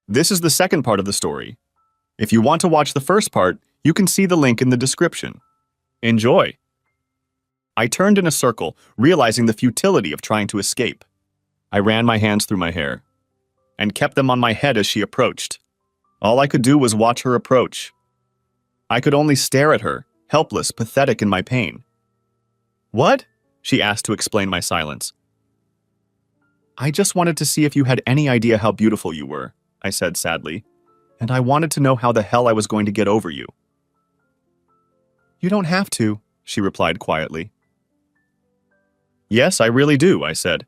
This is the second part of the story. If you want to watch the first part, you can see the link in the description. Enjoy! I turned in a circle, realizing the futility of trying to escape. I ran my hands through my hair and kept them on my head as she approached. All I could do was watch her approach. I could only stare at her, helpless, pathetic in my pain. "What?" she asked to explain my silence. "I just wanted to see if you had any idea how beautiful you were," I said sadly, "and I wanted to know how the hell I was going to get over you." "You don't have to," she replied quietly. "Yes, I really do," I said.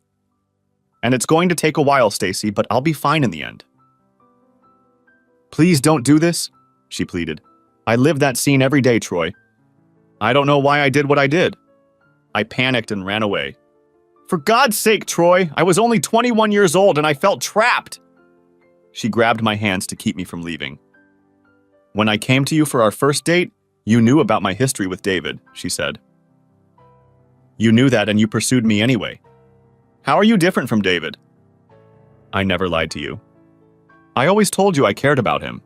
"And it's going to take a while, Stacy, but I'll be fine in the end." "Please don't do this," she pleaded. "I live that scene every day, Troy. I don't know why I did what I did." I panicked and ran away. "For God's sake, Troy, I was only 21 years old and I felt trapped." She grabbed my hands to keep me from leaving. "When I came to you for our first date, you knew about my history with David," she said. "You knew that and you pursued me anyway. How are you different from David?" "I never lied to you. I always told you I cared about him.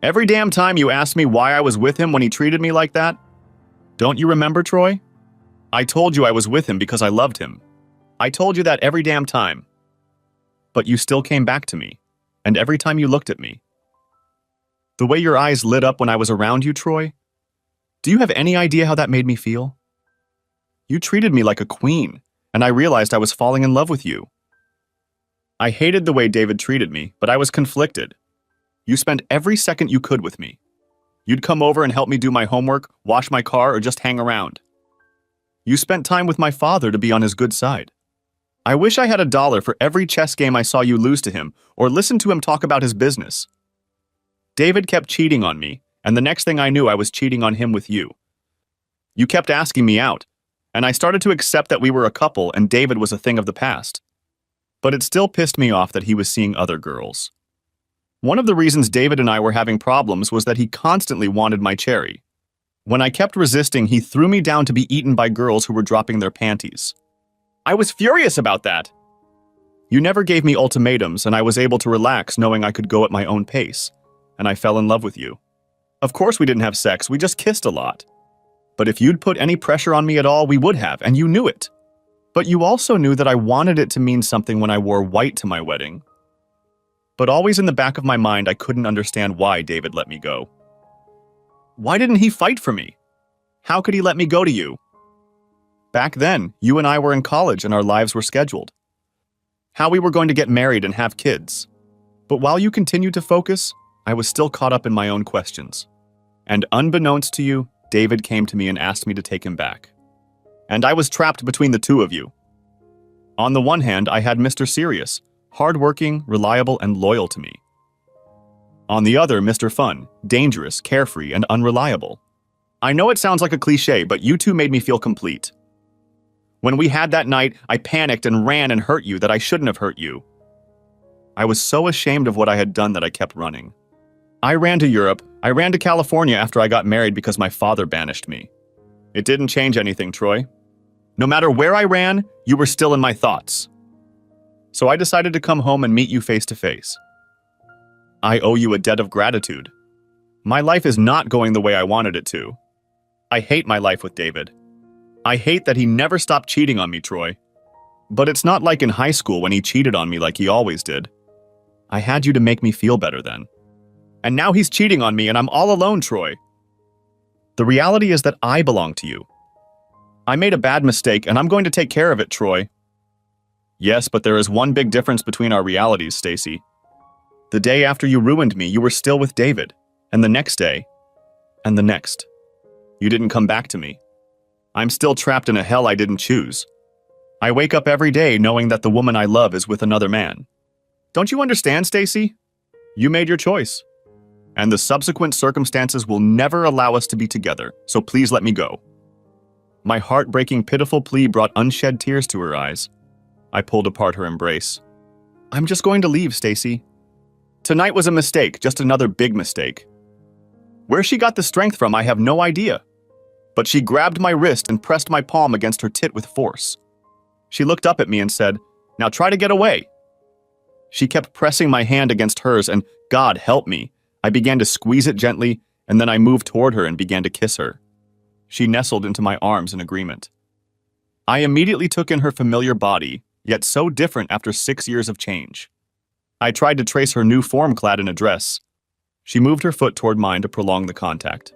Every damn time you asked me why I was with him when he treated me like that. Don't you remember, Troy? I told you I was with him because I loved him. I told you that every damn time. But you still came back to me, and every time you looked at me. The way your eyes lit up when I was around you, Troy, do you have any idea how that made me feel? You treated me like a queen, and I realized I was falling in love with you. I hated the way David treated me, but I was conflicted. You spent every second you could with me. You'd come over and help me do my homework, wash my car, or just hang around. You spent time with my father to be on his good side. I wish I had $1 for every chess game I saw you lose to him, or listened to him talk about his business. David kept cheating on me, and the next thing I knew I was cheating on him with you. You kept asking me out, and I started to accept that we were a couple and David was a thing of the past. But it still pissed me off that he was seeing other girls. One of the reasons David and I were having problems was that he constantly wanted my cherry. When I kept resisting, he threw me down to be eaten by girls who were dropping their panties. I was furious about that. You never gave me ultimatums, and I was able to relax knowing I could go at my own pace, and I fell in love with you. Of course we didn't have sex, we just kissed a lot. But if you'd put any pressure on me at all, we would have, and you knew it. But you also knew that I wanted it to mean something when I wore white to my wedding. But always in the back of my mind, I couldn't understand why David let me go. Why didn't he fight for me? How could he let me go to you? Back then, you and I were in college and our lives were scheduled. How we were going to get married and have kids. But while you continued to focus, I was still caught up in my own questions. And unbeknownst to you, David came to me and asked me to take him back. And I was trapped between the two of you. On the one hand, I had Mr. Serious, hardworking, reliable, and loyal to me. On the other, Mr. Fun, dangerous, carefree, and unreliable. I know it sounds like a cliche, but you two made me feel complete. When we had that night, I panicked and ran and hurt you that I shouldn't have hurt you. I was so ashamed of what I had done that I kept running. I ran to Europe. I ran to California after I got married because my father banished me. It didn't change anything, Troy. No matter where I ran, you were still in my thoughts. So I decided to come home and meet you face to face. I owe you a debt of gratitude. My life is not going the way I wanted it to. I hate my life with David. I hate that he never stopped cheating on me, Troy. But it's not like in high school when he cheated on me like he always did. I had you to make me feel better then. And now he's cheating on me and I'm all alone, Troy. The reality is that I belong to you. I made a bad mistake and I'm going to take care of it, Troy. Yes, but there is one big difference between our realities, Stacy. The day after you ruined me, you were still with David. And the next day, and the next, you didn't come back to me. I'm still trapped in a hell I didn't choose. I wake up every day knowing that the woman I love is with another man. Don't you understand, Stacy? You made your choice. And the subsequent circumstances will never allow us to be together, so please let me go. My heartbreaking, pitiful plea brought unshed tears to her eyes. I pulled apart her embrace. I'm just going to leave, Stacy. Tonight was a mistake, just another big mistake. Where she got the strength from, I have no idea. But she grabbed my wrist and pressed my palm against her tit with force. She looked up at me and said, "Now try to get away." She kept pressing my hand against hers, and God help me, I began to squeeze it gently, and then I moved toward her and began to kiss her. She nestled into my arms in agreement. I immediately took in her familiar body, yet so different after 6 years of change. I tried to trace her new form clad in a dress. She moved her foot toward mine to prolong the contact.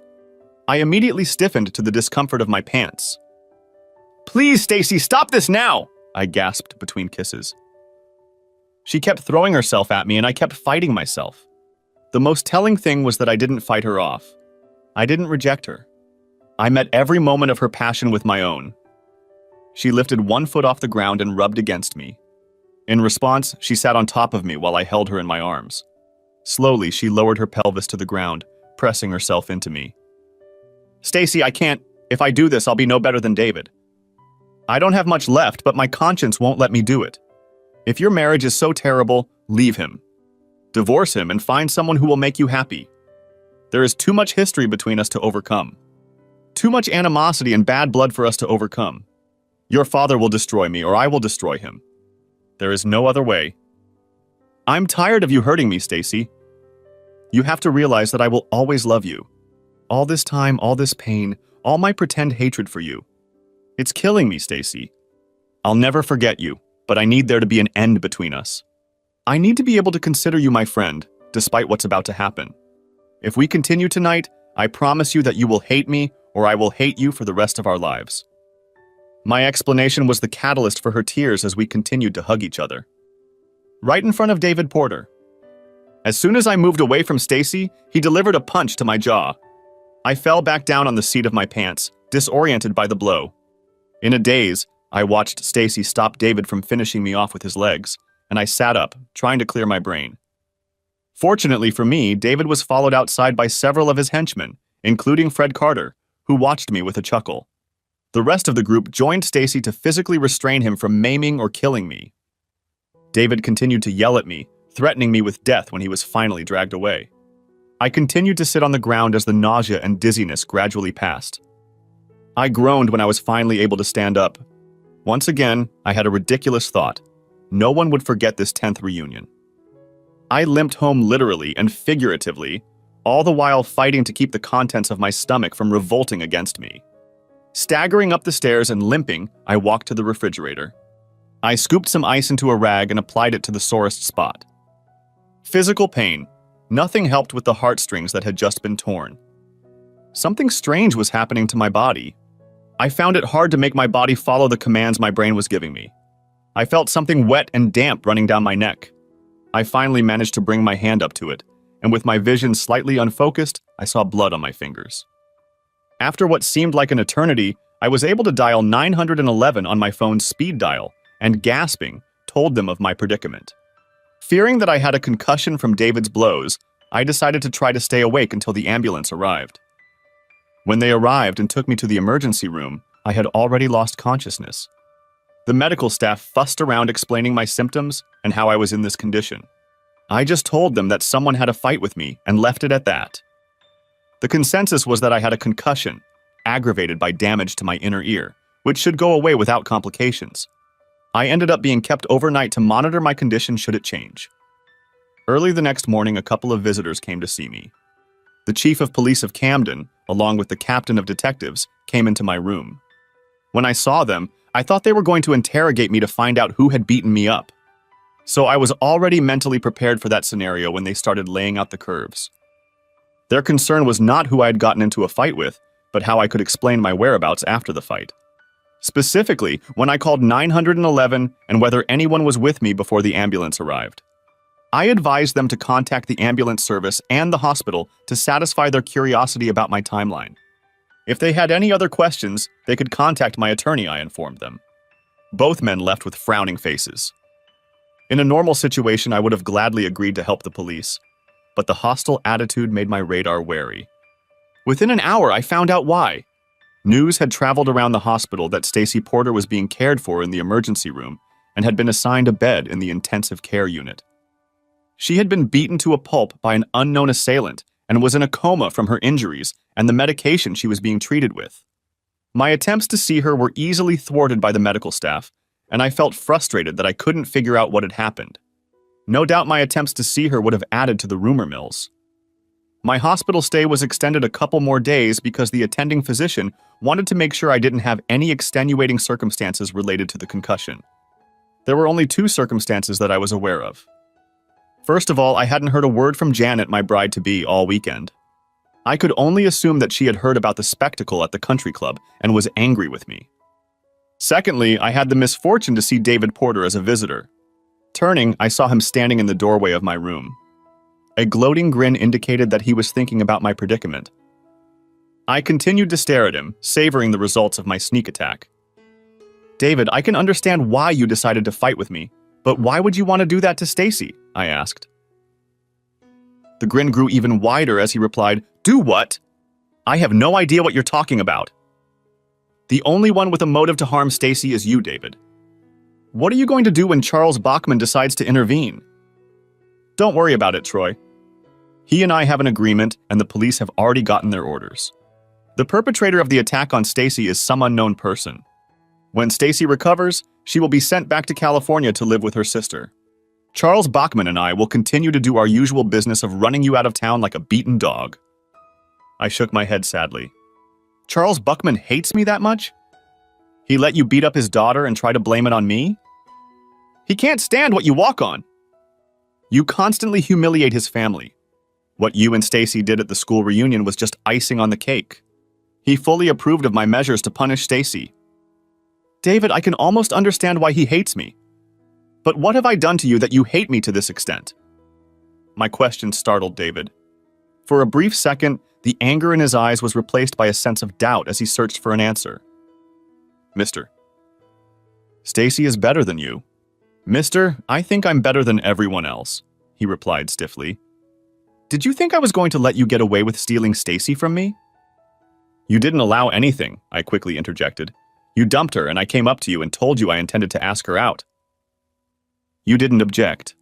I immediately stiffened to the discomfort of my pants. "Please, Stacy, stop this now!" I gasped between kisses. She kept throwing herself at me, and I kept fighting myself. The most telling thing was that I didn't fight her off. I didn't reject her. I met every moment of her passion with my own. She lifted one foot off the ground and rubbed against me. In response, she sat on top of me while I held her in my arms. Slowly, she lowered her pelvis to the ground, pressing herself into me. "Stacy, I can't. If I do this, I'll be no better than David. I don't have much left, but my conscience won't let me do it. If your marriage is so terrible, leave him. Divorce him and find someone who will make you happy. There is too much history between us to overcome. Too much animosity and bad blood for us to overcome. Your father will destroy me, or I will destroy him. There is no other way. I'm tired of you hurting me, Stacy. You have to realize that I will always love you. All this time, all this pain, all my pretend hatred for you. It's killing me, Stacy. I'll never forget you, but I need there to be an end between us. I need to be able to consider you my friend, despite what's about to happen. If we continue tonight, I promise you that you will hate me, or I will hate you for the rest of our lives." My explanation was the catalyst for her tears as we continued to hug each other. Right in front of David Porter. As soon as I moved away from Stacy, he delivered a punch to my jaw. I fell back down on the seat of my pants, disoriented by the blow. In a daze, I watched Stacy stop David from finishing me off with his legs, and I sat up, trying to clear my brain. Fortunately for me, David was followed outside by several of his henchmen, including Fred Carter, who watched me with a chuckle. The rest of the group joined Stacy to physically restrain him from maiming or killing me. David continued to yell at me, threatening me with death when he was finally dragged away. I continued to sit on the ground as the nausea and dizziness gradually passed. I groaned when I was finally able to stand up. Once again, I had a ridiculous thought. No one would forget this 10th reunion. I limped home literally and figuratively, all the while fighting to keep the contents of my stomach from revolting against me. Staggering up the stairs and limping, I walked to the refrigerator. I scooped some ice into a rag and applied it to the sorest spot. Physical pain. Nothing helped with the heartstrings that had just been torn. Something strange was happening to my body. I found it hard to make my body follow the commands my brain was giving me. I felt something wet and damp running down my neck. I finally managed to bring my hand up to it, and with my vision slightly unfocused, I saw blood on my fingers. After what seemed like an eternity, I was able to dial 911 on my phone's speed dial, and gasping, told them of my predicament. Fearing that I had a concussion from David's blows, I decided to try to stay awake until the ambulance arrived. When they arrived and took me to the emergency room, I had already lost consciousness. The medical staff fussed around explaining my symptoms and how I was in this condition. I just told them that someone had a fight with me and left it at that. The consensus was that I had a concussion, aggravated by damage to my inner ear, which should go away without complications. I ended up being kept overnight to monitor my condition should it change. Early the next morning, a couple of visitors came to see me. The chief of police of Camden, along with the captain of detectives, came into my room. When I saw them, I thought they were going to interrogate me to find out who had beaten me up. So I was already mentally prepared for that scenario when they started laying out the curves. Their concern was not who I had gotten into a fight with, but how I could explain my whereabouts after the fight. Specifically, when I called 911 and whether anyone was with me before the ambulance arrived. I advised them to contact the ambulance service and the hospital to satisfy their curiosity about my timeline. If they had any other questions, they could contact my attorney, I informed them. Both men left with frowning faces. In a normal situation, I would have gladly agreed to help the police, but the hostile attitude made my radar wary. Within an hour, I found out why. News had traveled around the hospital that Stacy Porter was being cared for in the emergency room and had been assigned a bed in the intensive care unit. She had been beaten to a pulp by an unknown assailant and was in a coma from her injuries and the medication she was being treated with. My attempts to see her were easily thwarted by the medical staff, and I felt frustrated that I couldn't figure out what had happened. No doubt my attempts to see her would have added to the rumor mills. My hospital stay was extended a couple more days because the attending physician wanted to make sure I didn't have any extenuating circumstances related to the concussion. There were only 2 circumstances that I was aware of. First of all, I hadn't heard a word from Janet, my bride-to-be, all weekend. I could only assume that she had heard about the spectacle at the country club and was angry with me. Secondly, I had the misfortune to see David Porter as a visitor. Turning, I saw him standing in the doorway of my room. A gloating grin indicated that he was thinking about my predicament. I continued to stare at him, savoring the results of my sneak attack. "David, I can understand why you decided to fight with me, but why would you want to do that to Stacy?" I asked. The grin grew even wider as he replied, "Do what? I have no idea what you're talking about. The only one with a motive to harm Stacy is you, David. What are you going to do when Charles Bachman decides to intervene?" "Don't worry about it, Troy. He and I have an agreement, and the police have already gotten their orders. The perpetrator of the attack on Stacy is some unknown person. When Stacy recovers, she will be sent back to California to live with her sister. Charles Bachman and I will continue to do our usual business of running you out of town like a beaten dog." I shook my head sadly. "Charles Bachman hates me that much? He let you beat up his daughter and try to blame it on me? He can't stand what you walk on. You constantly humiliate his family. What you and Stacy did at the school reunion was just icing on the cake. He fully approved of my measures to punish Stacy. David, I can almost understand why he hates me. But what have I done to you that you hate me to this extent?" My question startled David. For a brief second, the anger in his eyes was replaced by a sense of doubt as he searched for an answer. "Mister, Stacy is better than you." "Mister, I think I'm better than everyone else," he replied stiffly. "Did you think I was going to let you get away with stealing Stacy from me?" "You didn't allow anything," I quickly interjected. "You dumped her, and I came up to you and told you I intended to ask her out. You didn't object.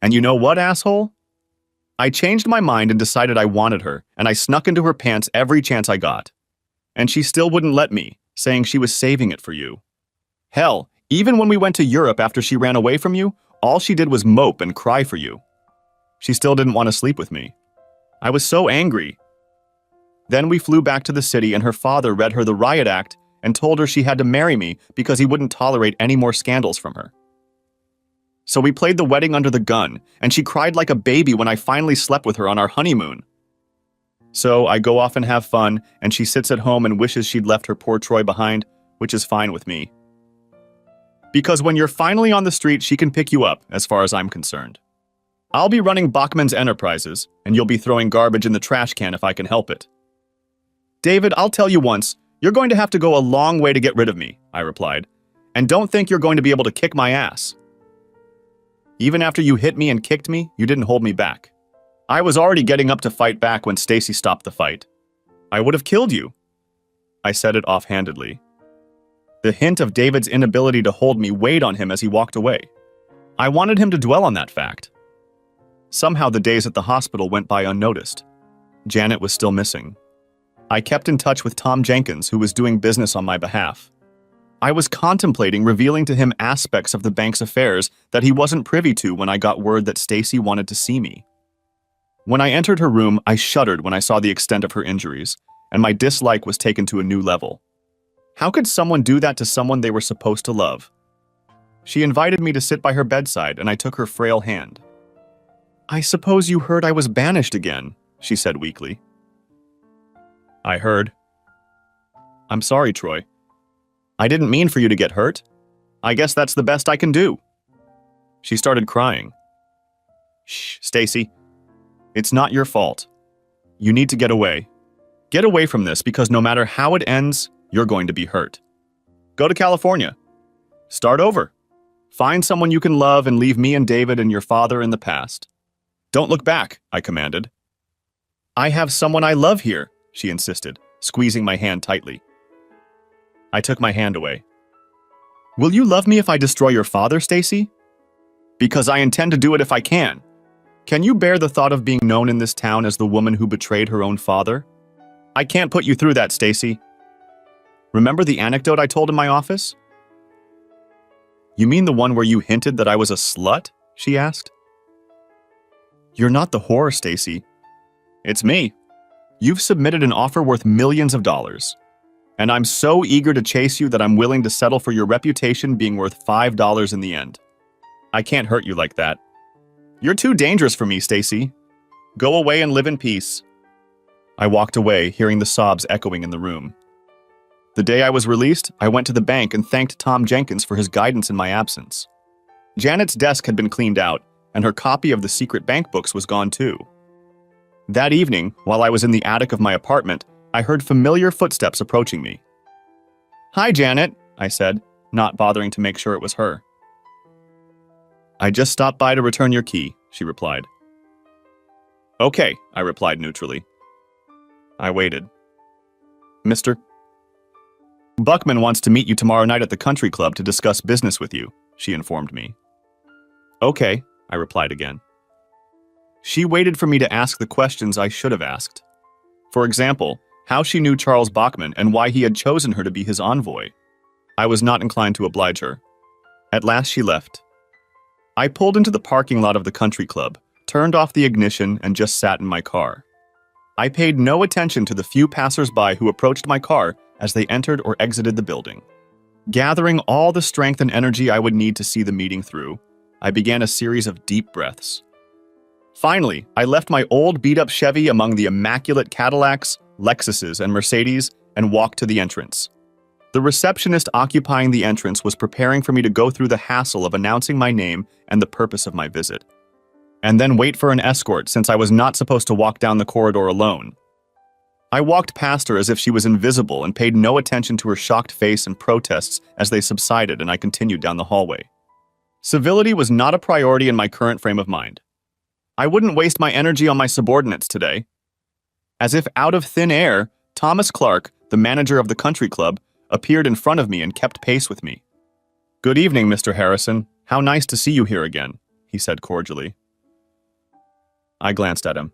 And you know what, asshole? I changed my mind and decided I wanted her, and I snuck into her pants every chance I got. And she still wouldn't let me, saying she was saving it for you. Hell, even when we went to Europe after she ran away from you, all she did was mope and cry for you. She still didn't want to sleep with me. I was so angry. Then we flew back to the city and her father read her the riot act and told her she had to marry me because he wouldn't tolerate any more scandals from her. So we played the wedding under the gun, and she cried like a baby when I finally slept with her on our honeymoon. So I go off and have fun, and she sits at home and wishes she'd left her poor Troy behind, which is fine with me. Because when you're finally on the street, she can pick you up, as far as I'm concerned. I'll be running Bachman's Enterprises, and you'll be throwing garbage in the trash can if I can help it." "David, I'll tell you once, you're going to have to go a long way to get rid of me," I replied. "And don't think you're going to be able to kick my ass. Even after you hit me and kicked me, you didn't hold me back. I was already getting up to fight back when Stacy stopped the fight. I would have killed you." I said it offhandedly. The hint of David's inability to hold me weighed on him as he walked away. I wanted him to dwell on that fact. Somehow the days at the hospital went by unnoticed. Janet was still missing. I kept in touch with Tom Jenkins, who was doing business on my behalf. I was contemplating revealing to him aspects of the bank's affairs that he wasn't privy to when I got word that Stacy wanted to see me. When I entered her room, I shuddered when I saw the extent of her injuries, and my dislike was taken to a new level. How could someone do that to someone they were supposed to love? She invited me to sit by her bedside, and I took her frail hand. "I suppose you heard I was banished again," she said weakly. "I heard." "I'm sorry, Troy. I didn't mean for you to get hurt. I guess that's the best I can do." She started crying. "Shh, Stacy. It's not your fault. You need to get away. Get away from this because no matter how it ends, you're going to be hurt. Go to California. Start over. Find someone you can love and leave me and David and your father in the past. Don't look back," I commanded. "I have someone I love here," she insisted, squeezing my hand tightly. I took my hand away. "Will you love me if I destroy your father, Stacy?" "Because I intend to do it if I can. Can you bear the thought of being known in this town as the woman who betrayed her own father? I can't put you through that, Stacy. Remember the anecdote I told in my office?" "You mean the one where you hinted that I was a slut?" she asked. You're not the whore, Stacy. It's me. You've submitted an offer worth millions of dollars. And I'm so eager to chase you that I'm willing to settle for your reputation being worth $5 in the end. I can't hurt you like that. You're too dangerous for me, Stacy. Go away and live in peace. I walked away, hearing the sobs echoing in the room. The day I was released, I went to the bank and thanked Tom Jenkins for his guidance in my absence. Janet's desk had been cleaned out, and her copy of the secret bank books was gone too. That evening, while I was in the attic of my apartment, I heard familiar footsteps approaching me. Hi, Janet, I said, not bothering to make sure it was her. I just stopped by to return your key, she replied. Okay, I replied neutrally. I waited. Mr. Buckman wants to meet you tomorrow night at the country club to discuss business with you, she informed me. Okay, I replied again. She waited for me to ask the questions I should have asked. For example, how she knew Charles Bachman and why he had chosen her to be his envoy. I was not inclined to oblige her. At last she left. I pulled into the parking lot of the country club, turned off the ignition, and just sat in my car. I paid no attention to the few passers-by who approached my car as they entered or exited the building. Gathering all the strength and energy I would need to see the meeting through, I began a series of deep breaths. Finally, I left my old beat-up Chevy among the immaculate Cadillacs, Lexuses, and Mercedes and walked to the entrance. The receptionist occupying the entrance was preparing for me to go through the hassle of announcing my name and the purpose of my visit, and then wait for an escort since I was not supposed to walk down the corridor alone. I walked past her as if she was invisible and paid no attention to her shocked face and protests as they subsided, and I continued down the hallway. Civility was not a priority in my current frame of mind. I wouldn't waste my energy on my subordinates today. As if out of thin air, Thomas Clark, the manager of the country club, appeared in front of me and kept pace with me. Good evening, Mr. Harrison. How nice to see you here again, he said cordially. I glanced at him.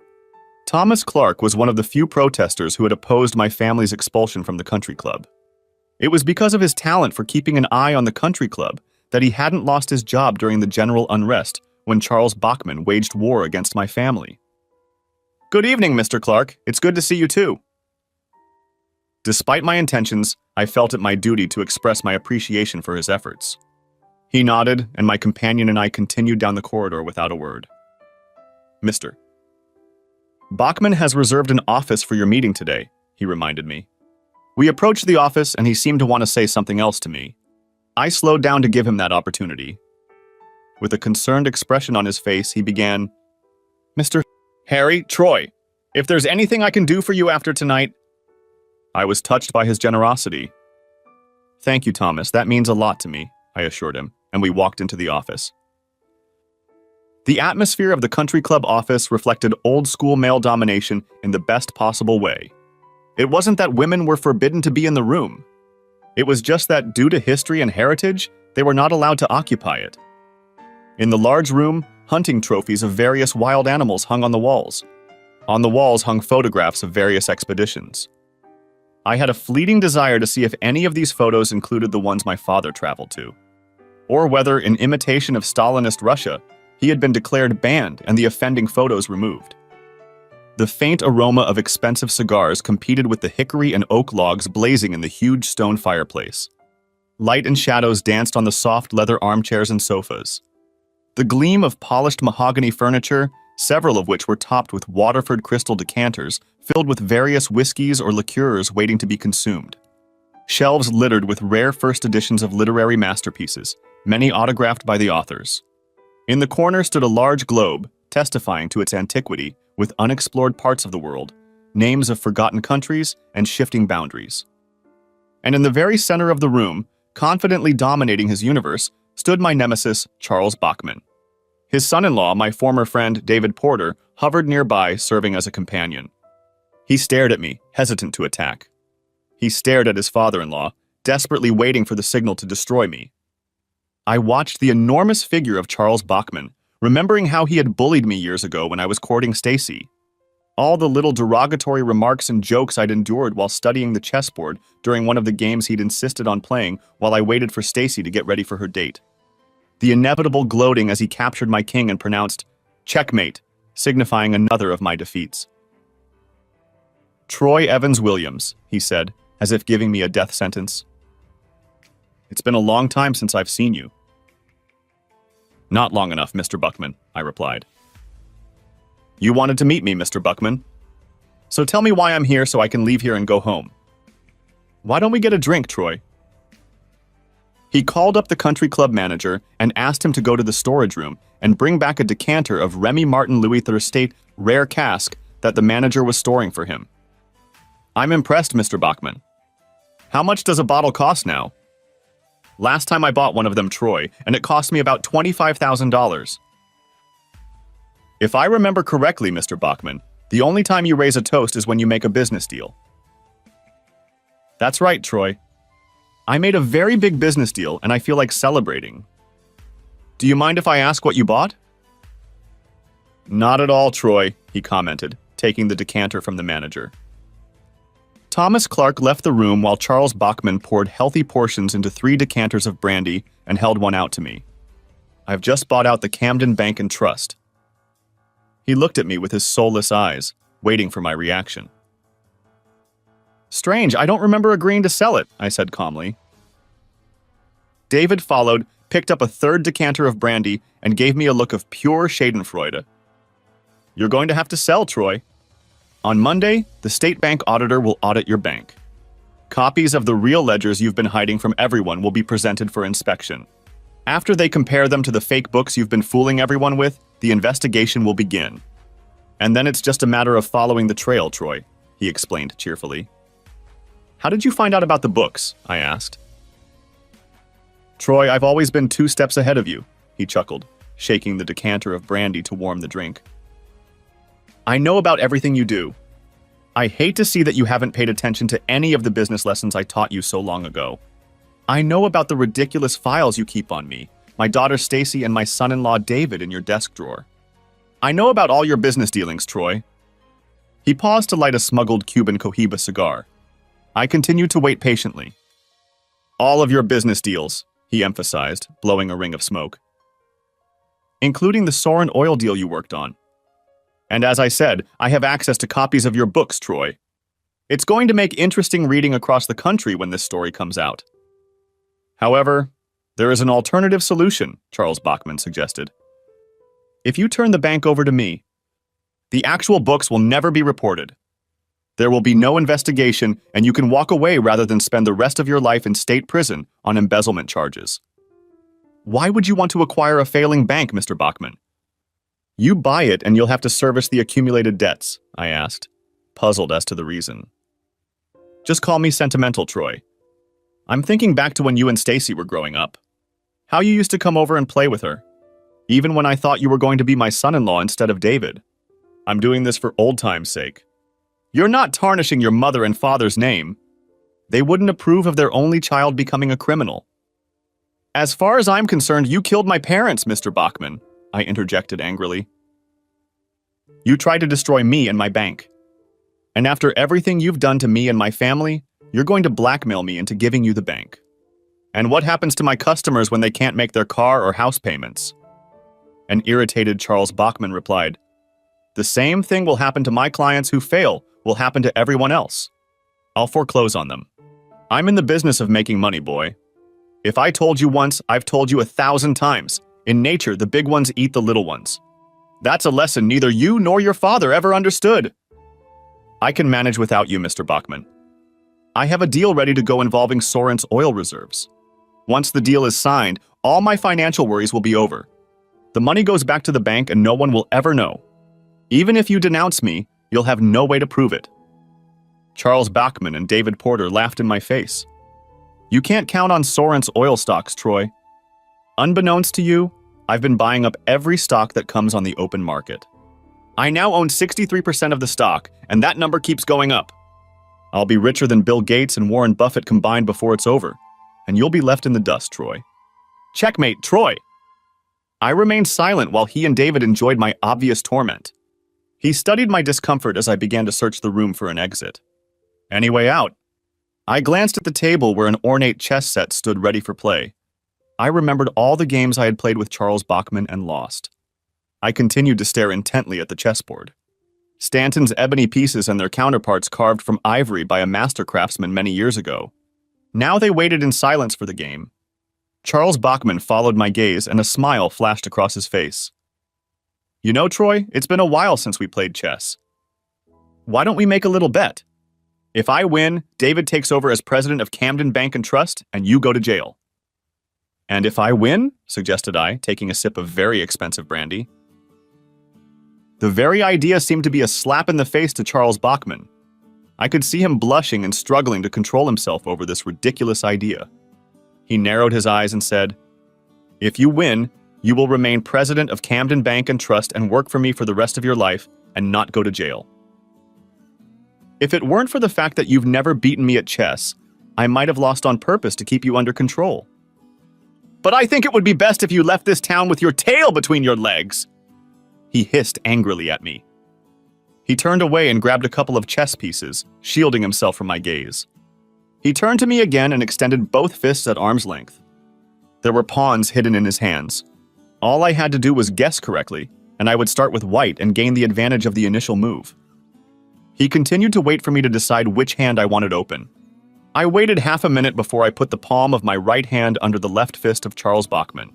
Thomas Clark was one of the few protesters who had opposed my family's expulsion from the country club. It was because of his talent for keeping an eye on the country club that he hadn't lost his job during the general unrest when Charles Bachman waged war against my family. Good evening, Mr. Clark. It's good to see you too. Despite my intentions, I felt it my duty to express my appreciation for his efforts. He nodded, and my companion and I continued down the corridor without a word. Mr. Bachman has reserved an office for your meeting today, he reminded me. We approached the office, and he seemed to want to say something else to me. I slowed down to give him that opportunity. With a concerned expression on his face, he began, Mr. Harry, Troy, if there's anything I can do for you after tonight. I was touched by his generosity. Thank you, Thomas. That means a lot to me, I assured him, and we walked into the office. The atmosphere of the country club office reflected old-school male domination in the best possible way. It wasn't that women were forbidden to be in the room. It was just that, due to history and heritage, they were not allowed to occupy it. In the large room, hunting trophies of various wild animals hung on the walls. On the walls hung photographs of various expeditions. I had a fleeting desire to see if any of these photos included the ones my father traveled to, or whether, in imitation of Stalinist Russia, he had been declared banned and the offending photos removed. The faint aroma of expensive cigars competed with the hickory and oak logs blazing in the huge stone fireplace. Light and shadows danced on the soft leather armchairs and sofas. The gleam of polished mahogany furniture, several of which were topped with Waterford crystal decanters filled with various whiskeys or liqueurs waiting to be consumed. Shelves littered with rare first editions of literary masterpieces, many autographed by the authors. In the corner stood a large globe, testifying to its antiquity, with unexplored parts of the world, names of forgotten countries, and shifting boundaries. And in the very center of the room, confidently dominating his universe, stood my nemesis, Charles Bachman. His son-in-law, my former friend David Porter, hovered nearby, serving as a companion. He stared at me, hesitant to attack. He stared at his father-in-law, desperately waiting for the signal to destroy me. I watched the enormous figure of Charles Bachman, remembering how he had bullied me years ago when I was courting Stacy. All the little derogatory remarks and jokes I'd endured while studying the chessboard during one of the games he'd insisted on playing while I waited for Stacy to get ready for her date. the inevitable gloating as he captured my king and pronounced, "Checkmate," signifying another of my defeats. "Troy Evans Williams," he said, as if giving me a death sentence. "It's been a long time since I've seen you." "Not long enough, Mr. Buckman," I replied. "You wanted to meet me, Mr. Buckman. So tell me why I'm here so I can leave here and go home." "Why don't we get a drink, Troy?" He called up the country club manager and asked him to go to the storage room and bring back a decanter of Remy Martin Louis Estate rare cask that the manager was storing for him. "I'm impressed, Mr. Bachman. How much does a bottle cost now?" "Last time I bought one of them, Troy, and it cost me about $25,000. "If I remember correctly, Mr. Bachman, the only time you raise a toast is when you make a business deal." "That's right, Troy. I made a very big business deal, and I feel like celebrating. Do you mind if I ask what you bought?" "Not at all, Troy," he commented, taking the decanter from the manager. Thomas Clark left the room while Charles Bachman poured healthy portions into 3 decanters of brandy and held one out to me. "I've just bought out the Camden Bank and Trust." He looked at me with his soulless eyes, waiting for my reaction. "Strange, I don't remember agreeing to sell it," I said calmly. David followed, picked up a 3rd decanter of brandy, and gave me a look of pure schadenfreude. "You're going to have to sell, Troy. On Monday, the state bank auditor will audit your bank. Copies of the real ledgers you've been hiding from everyone will be presented for inspection. After they compare them to the fake books you've been fooling everyone with, the investigation will begin. And then it's just a matter of following the trail, Troy," he explained cheerfully. "How did you find out about the books?" I asked. "Troy, I've always been 2 steps ahead of you," he chuckled, shaking the decanter of brandy to warm the drink. "I know about everything you do. I hate to see that you haven't paid attention to any of the business lessons I taught you so long ago. I know about the ridiculous files you keep on me, my daughter Stacy and my son-in-law David in your desk drawer. I know about all your business dealings, Troy." He paused to light a smuggled Cuban Cohiba cigar. I continued to wait patiently. "All of your business deals," he emphasized, blowing a ring of smoke. "Including the Soren oil deal you worked on. And as I said, I have access to copies of your books, Troy. It's going to make interesting reading across the country when this story comes out." "However, there is an alternative solution," Charles Bachman suggested. "If you turn the bank over to me, the actual books will never be reported. There will be no investigation, and you can walk away rather than spend the rest of your life in state prison on embezzlement charges." "Why would you want to acquire a failing bank, Mr. Bachman?" "You buy it and you'll have to service the accumulated debts," I asked, puzzled as to the reason. "Just call me sentimental, Troy. I'm thinking back to when you and Stacy were growing up. How you used to come over and play with her. Even when I thought you were going to be my son-in-law instead of David. I'm doing this for old time's sake. You're not tarnishing your mother and father's name. They wouldn't approve of their only child becoming a criminal." "As far as I'm concerned, you killed my parents, Mr. Bachman," I interjected angrily. "You tried to destroy me and my bank. And after everything you've done to me and my family, you're going to blackmail me into giving you the bank. And what happens to my customers when they can't make their car or house payments?" An irritated Charles Bachman replied, "The same thing will happen to my clients who fail will happen to everyone else. I'll foreclose on them. I'm in the business of making money, boy. If I told you once, I've told you 1,000 times. In nature, the big ones eat the little ones. That's a lesson neither you nor your father ever understood." "I can manage without you, Mr. Bachman. I have a deal ready to go involving Soren's oil reserves. Once the deal is signed, all my financial worries will be over. The money goes back to the bank and no one will ever know. Even if you denounce me, you'll have no way to prove it." Charles Bachman and David Porter laughed in my face. "You can't count on Soren's oil stocks, Troy. Unbeknownst to you, I've been buying up every stock that comes on the open market. I now own 63% of the stock, and that number keeps going up. I'll be richer than Bill Gates and Warren Buffett combined before it's over, and you'll be left in the dust, Troy." "Checkmate, Troy!" I remained silent while he and David enjoyed my obvious torment. He studied my discomfort as I began to search the room for an exit. Any way out? I glanced at the table where an ornate chess set stood ready for play. I remembered all the games I had played with Charles Bachman and lost. I continued to stare intently at the chessboard. Stanton's ebony pieces and their counterparts carved from ivory by a master craftsman many years ago. Now they waited in silence for the game. Charles Bachman followed my gaze and a smile flashed across his face. You know, Troy, it's been a while since we played chess. Why don't we make a little bet? If I win, David takes over as president of Camden Bank and Trust, and you go to jail. And if I win, suggested I, taking a sip of very expensive brandy. The very idea seemed to be a slap in the face to Charles Bachman. I could see him blushing and struggling to control himself over this ridiculous idea. He narrowed his eyes and said, If you win, you will remain president of Camden Bank and Trust and work for me for the rest of your life and not go to jail. If it weren't for the fact that you've never beaten me at chess, I might have lost on purpose to keep you under control. But I think it would be best if you left this town with your tail between your legs, he hissed angrily at me. He turned away and grabbed a couple of chess pieces, shielding himself from my gaze. He turned to me again and extended both fists at arm's length. There were pawns hidden in his hands. All I had to do was guess correctly, and I would start with white and gain the advantage of the initial move. He continued to wait for me to decide which hand I wanted open. I waited half a minute before I put the palm of my right hand under the left fist of Charles Bachman.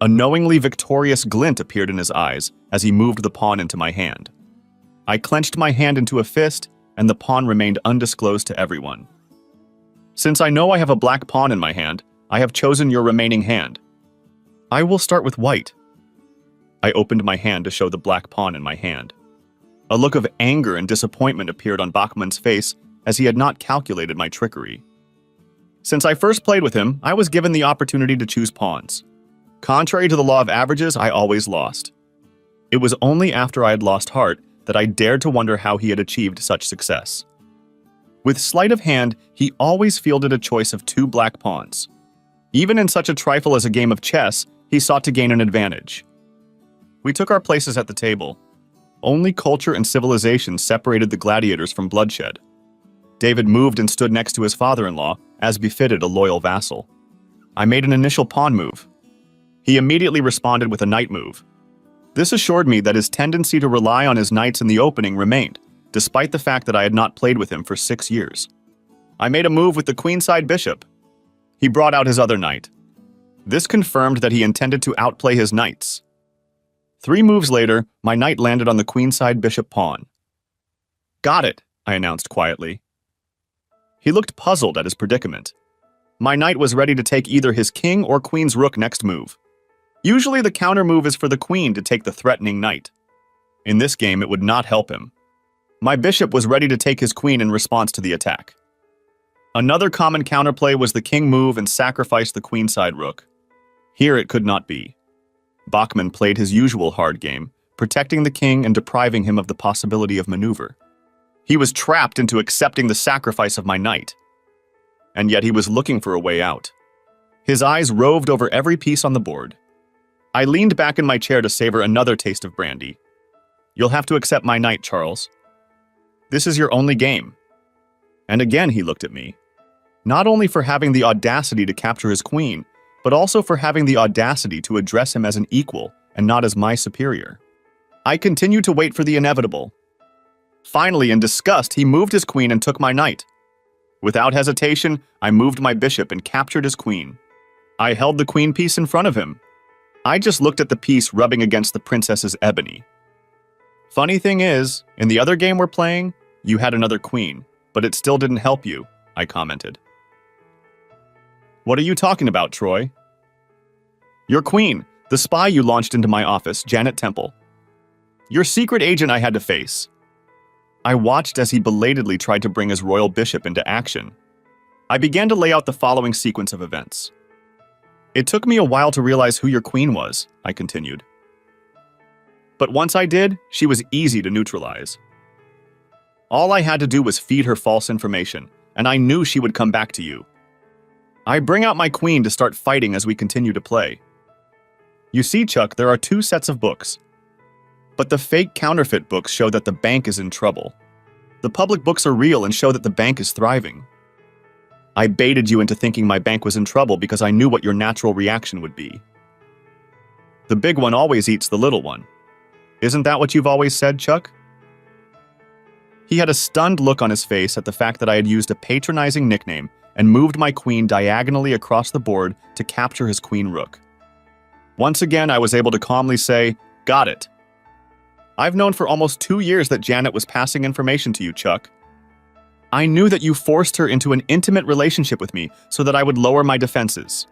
A knowingly victorious glint appeared in his eyes as he moved the pawn into my hand. I clenched my hand into a fist, and the pawn remained undisclosed to everyone. Since I know I have a black pawn in my hand, I have chosen your remaining hand. I will start with white. I opened my hand to show the black pawn in my hand. A look of anger and disappointment appeared on Bachman's face as he had not calculated my trickery. Since I first played with him, I was given the opportunity to choose pawns. Contrary to the law of averages, I always lost. It was only after I had lost heart that I dared to wonder how he had achieved such success. With sleight of hand, he always fielded a choice of 2 black pawns. Even in such a trifle as a game of chess, he sought to gain an advantage. We took our places at the table. Only culture and civilization separated the gladiators from bloodshed. David moved and stood next to his father-in-law, as befitted a loyal vassal. I made an initial pawn move. He immediately responded with a knight move. This assured me that his tendency to rely on his knights in the opening remained, despite the fact that I had not played with him for 6 years. I made a move with the queenside bishop. He brought out his other knight. This confirmed that he intended to outplay his knights. 3 moves later, my knight landed on the queenside bishop pawn. Got it, I announced quietly. He looked puzzled at his predicament. My knight was ready to take either his king or queen's rook next move. Usually the counter move is for the queen to take the threatening knight. In this game, it would not help him. My bishop was ready to take his queen in response to the attack. Another common counterplay was the king move and sacrifice the queenside rook. Here it could not be. Bachman played his usual hard game, protecting the king and depriving him of the possibility of maneuver. He was trapped into accepting the sacrifice of my knight. And yet he was looking for a way out. His eyes roved over every piece on the board. I leaned back in my chair to savor another taste of brandy. You'll have to accept my knight, Charles. This is your only game. And again he looked at me. Not only for having the audacity to capture his queen, but also for having the audacity to address him as an equal and not as my superior. I continued to wait for the inevitable. Finally, in disgust, he moved his queen and took my knight. Without hesitation, I moved my bishop and captured his queen. I held the queen piece in front of him. I just looked at the piece rubbing against the princess's ebony. Funny thing is, in the other game we're playing, you had another queen, but it still didn't help you, I commented. What are you talking about, Troy? Your queen, the spy you launched into my office, Janet Temple. Your secret agent I had to face. I watched as he belatedly tried to bring his royal bishop into action. I began to lay out the following sequence of events. It took me a while to realize who your queen was, I continued. But once I did, she was easy to neutralize. All I had to do was feed her false information, and I knew she would come back to you. I bring out my queen to start fighting as we continue to play. You see, Chuck, there are 2 sets of books. But the fake counterfeit books show that the bank is in trouble. The public books are real and show that the bank is thriving. I baited you into thinking my bank was in trouble because I knew what your natural reaction would be. The big one always eats the little one. Isn't that what you've always said, Chuck? He had a stunned look on his face at the fact that I had used a patronizing nickname and moved my queen diagonally across the board to capture his queen rook. Once again, I was able to calmly say, "Got it." I've known for almost 2 years that Janet was passing information to you, Chuck. I knew that you forced her into an intimate relationship with me so that I would lower my defenses.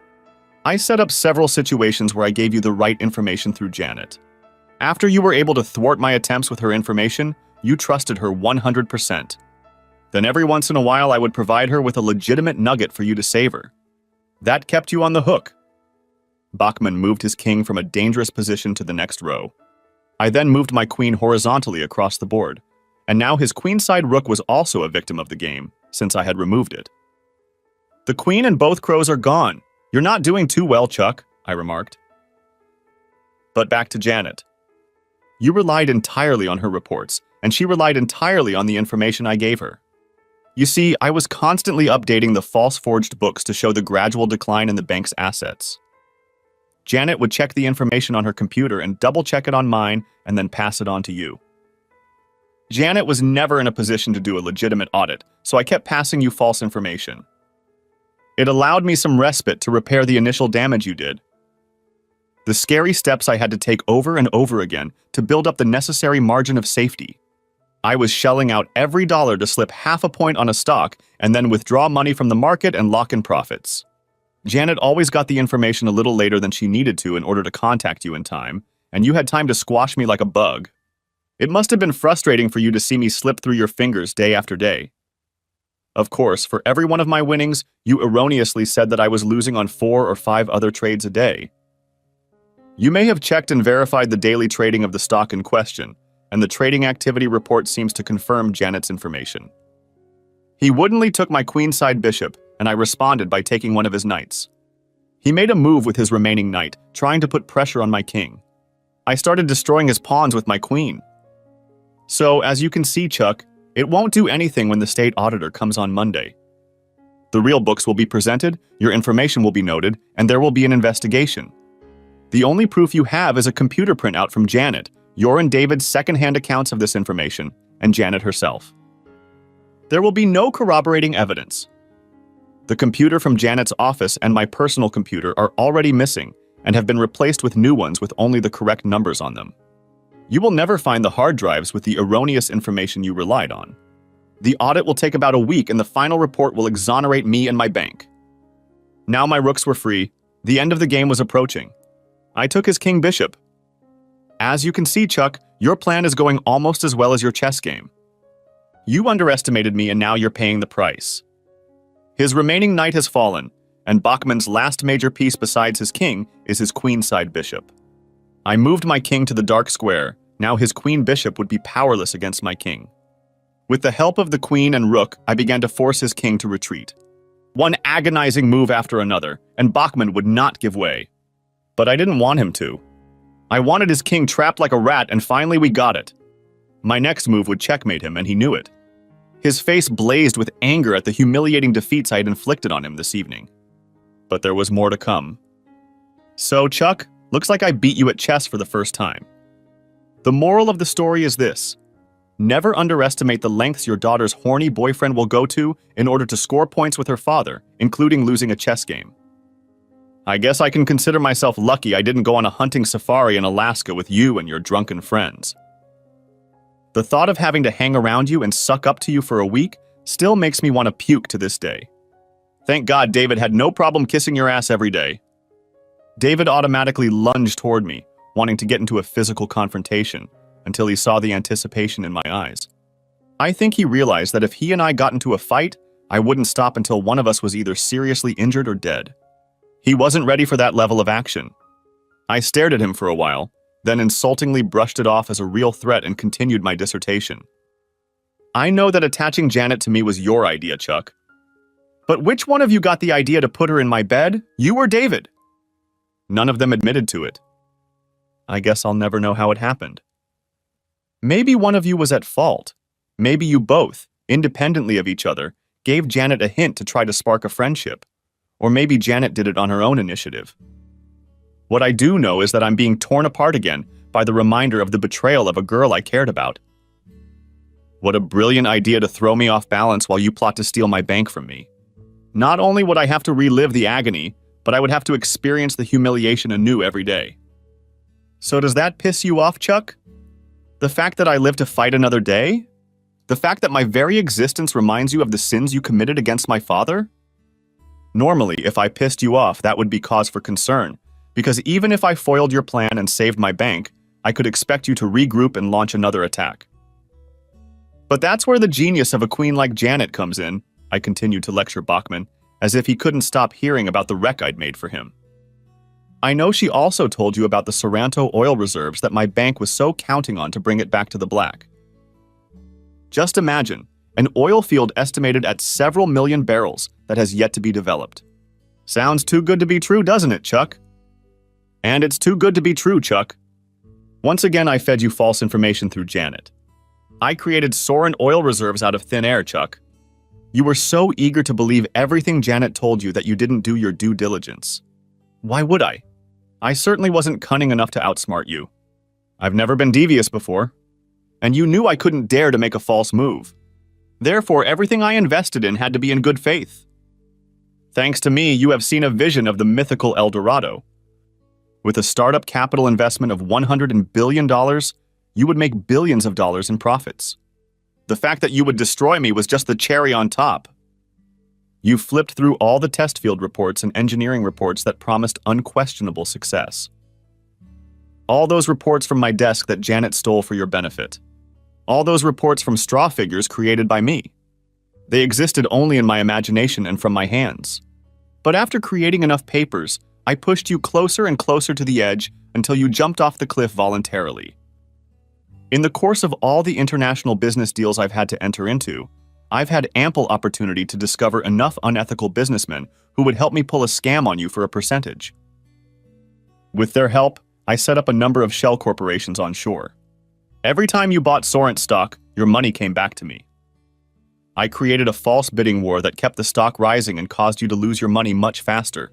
I set up several situations where I gave you the right information through Janet. After you were able to thwart my attempts with her information, you trusted her 100%. Then every once in a while I would provide her with a legitimate nugget for you to save her. That kept you on the hook. Bachman moved his king from a dangerous position to the next row. I then moved my queen horizontally across the board, and now his queenside rook was also a victim of the game, since I had removed it. The queen and both crows are gone. You're not doing too well, Chuck, I remarked. But back to Janet. You relied entirely on her reports, and she relied entirely on the information I gave her. You see, I was constantly updating the false forged books to show the gradual decline in the bank's assets. Janet would check the information on her computer and double-check it on mine and then pass it on to you. Janet was never in a position to do a legitimate audit, so I kept passing you false information. It allowed me some respite to repair the initial damage you did. The scary steps I had to take over and over again to build up the necessary margin of safety. I was shelling out every dollar to slip half a point on a stock and then withdraw money from the market and lock in profits. Janet always got the information a little later than she needed to in order to contact you in time, and you had time to squash me like a bug. It must have been frustrating for you to see me slip through your fingers day after day. Of course, for every one of my winnings, you erroneously said that I was losing on 4 or 5 other trades a day. You may have checked and verified the daily trading of the stock in question, and the trading activity report seems to confirm Janet's information. He woodenly took my queenside bishop, and I responded by taking one of his knights. He made a move with his remaining knight, trying to put pressure on my king. I started destroying his pawns with my queen. So, as you can see, Chuck, it won't do anything when the state auditor comes on Monday. The real books will be presented, your information will be noted, and there will be an investigation. The only proof you have is a computer printout from Janet, your and David's second-hand accounts of this information, and Janet herself. There will be no corroborating evidence. The computer from Janet's office and my personal computer are already missing and have been replaced with new ones with only the correct numbers on them. You will never find the hard drives with the erroneous information you relied on. The audit will take about a week and the final report will exonerate me and my bank. Now my rooks were free. The end of the game was approaching. I took his king bishop. As you can see, Chuck, your plan is going almost as well as your chess game. You underestimated me and now you're paying the price. His remaining knight has fallen, and Bachman's last major piece besides his king is his queenside bishop. I moved my king to the dark square. Now his queen bishop would be powerless against my king. With the help of the queen and rook, I began to force his king to retreat. One agonizing move after another, and Bachman would not give way. But I didn't want him to. I wanted his king trapped like a rat, and finally we got it. My next move would checkmate him, and he knew it. His face blazed with anger at the humiliating defeats I had inflicted on him this evening. But there was more to come. So, Chuck, looks like I beat you at chess for the first time. The moral of the story is this: never underestimate the lengths your daughter's horny boyfriend will go to in order to score points with her father, including losing a chess game. I guess I can consider myself lucky I didn't go on a hunting safari in Alaska with you and your drunken friends. The thought of having to hang around you and suck up to you for a week still makes me want to puke to this day. Thank God David had no problem kissing your ass every day. David automatically lunged toward me, wanting to get into a physical confrontation, until he saw the anticipation in my eyes. I think he realized that if he and I got into a fight, I wouldn't stop until one of us was either seriously injured or dead. He wasn't ready for that level of action. I stared at him for a while, then insultingly brushed it off as a real threat and continued my dissertation. I know that attaching Janet to me was your idea, Chuck. But which one of you got the idea to put her in my bed, you or David? None of them admitted to it. I guess I'll never know how it happened. Maybe one of you was at fault. Maybe you both, independently of each other, gave Janet a hint to try to spark a friendship. Or maybe Janet did it on her own initiative. What I do know is that I'm being torn apart again by the reminder of the betrayal of a girl I cared about. What a brilliant idea to throw me off balance while you plot to steal my bank from me. Not only would I have to relive the agony, but I would have to experience the humiliation anew every day. So does that piss you off, Chuck? The fact that I live to fight another day? The fact that my very existence reminds you of the sins you committed against my father? Normally, if I pissed you off, that would be cause for concern, because even if I foiled your plan and saved my bank, I could expect you to regroup and launch another attack. But that's where the genius of a queen like Janet comes in, I continued to lecture Bachman, as if he couldn't stop hearing about the wreck I'd made for him. I know she also told you about the Sorrento oil reserves that my bank was so counting on to bring it back to the black. Just imagine, an oil field estimated at several million barrels that has yet to be developed. Sounds too good to be true, doesn't it, Chuck? And it's too good to be true, Chuck. Once again, I fed you false information through Janet. I created Soren oil reserves out of thin air, Chuck. You were so eager to believe everything Janet told you that you didn't do your due diligence. Why would I? I certainly wasn't cunning enough to outsmart you. I've never been devious before. And you knew I couldn't dare to make a false move. Therefore, everything I invested in had to be in good faith. Thanks to me, you have seen a vision of the mythical El Dorado. With a startup capital investment of $100 billion, you would make billions of dollars in profits. The fact that you would destroy me was just the cherry on top. You flipped through all the test field reports and engineering reports that promised unquestionable success. All those reports from my desk that Janet stole for your benefit. All those reports from straw figures created by me. They existed only in my imagination and from my hands. But after creating enough papers, I pushed you closer and closer to the edge until you jumped off the cliff voluntarily. In the course of all the international business deals I've had to enter into, I've had ample opportunity to discover enough unethical businessmen who would help me pull a scam on you for a percentage. With their help, I set up a number of shell corporations on shore. Every time you bought Sorrent stock, your money came back to me. I created a false bidding war that kept the stock rising and caused you to lose your money much faster.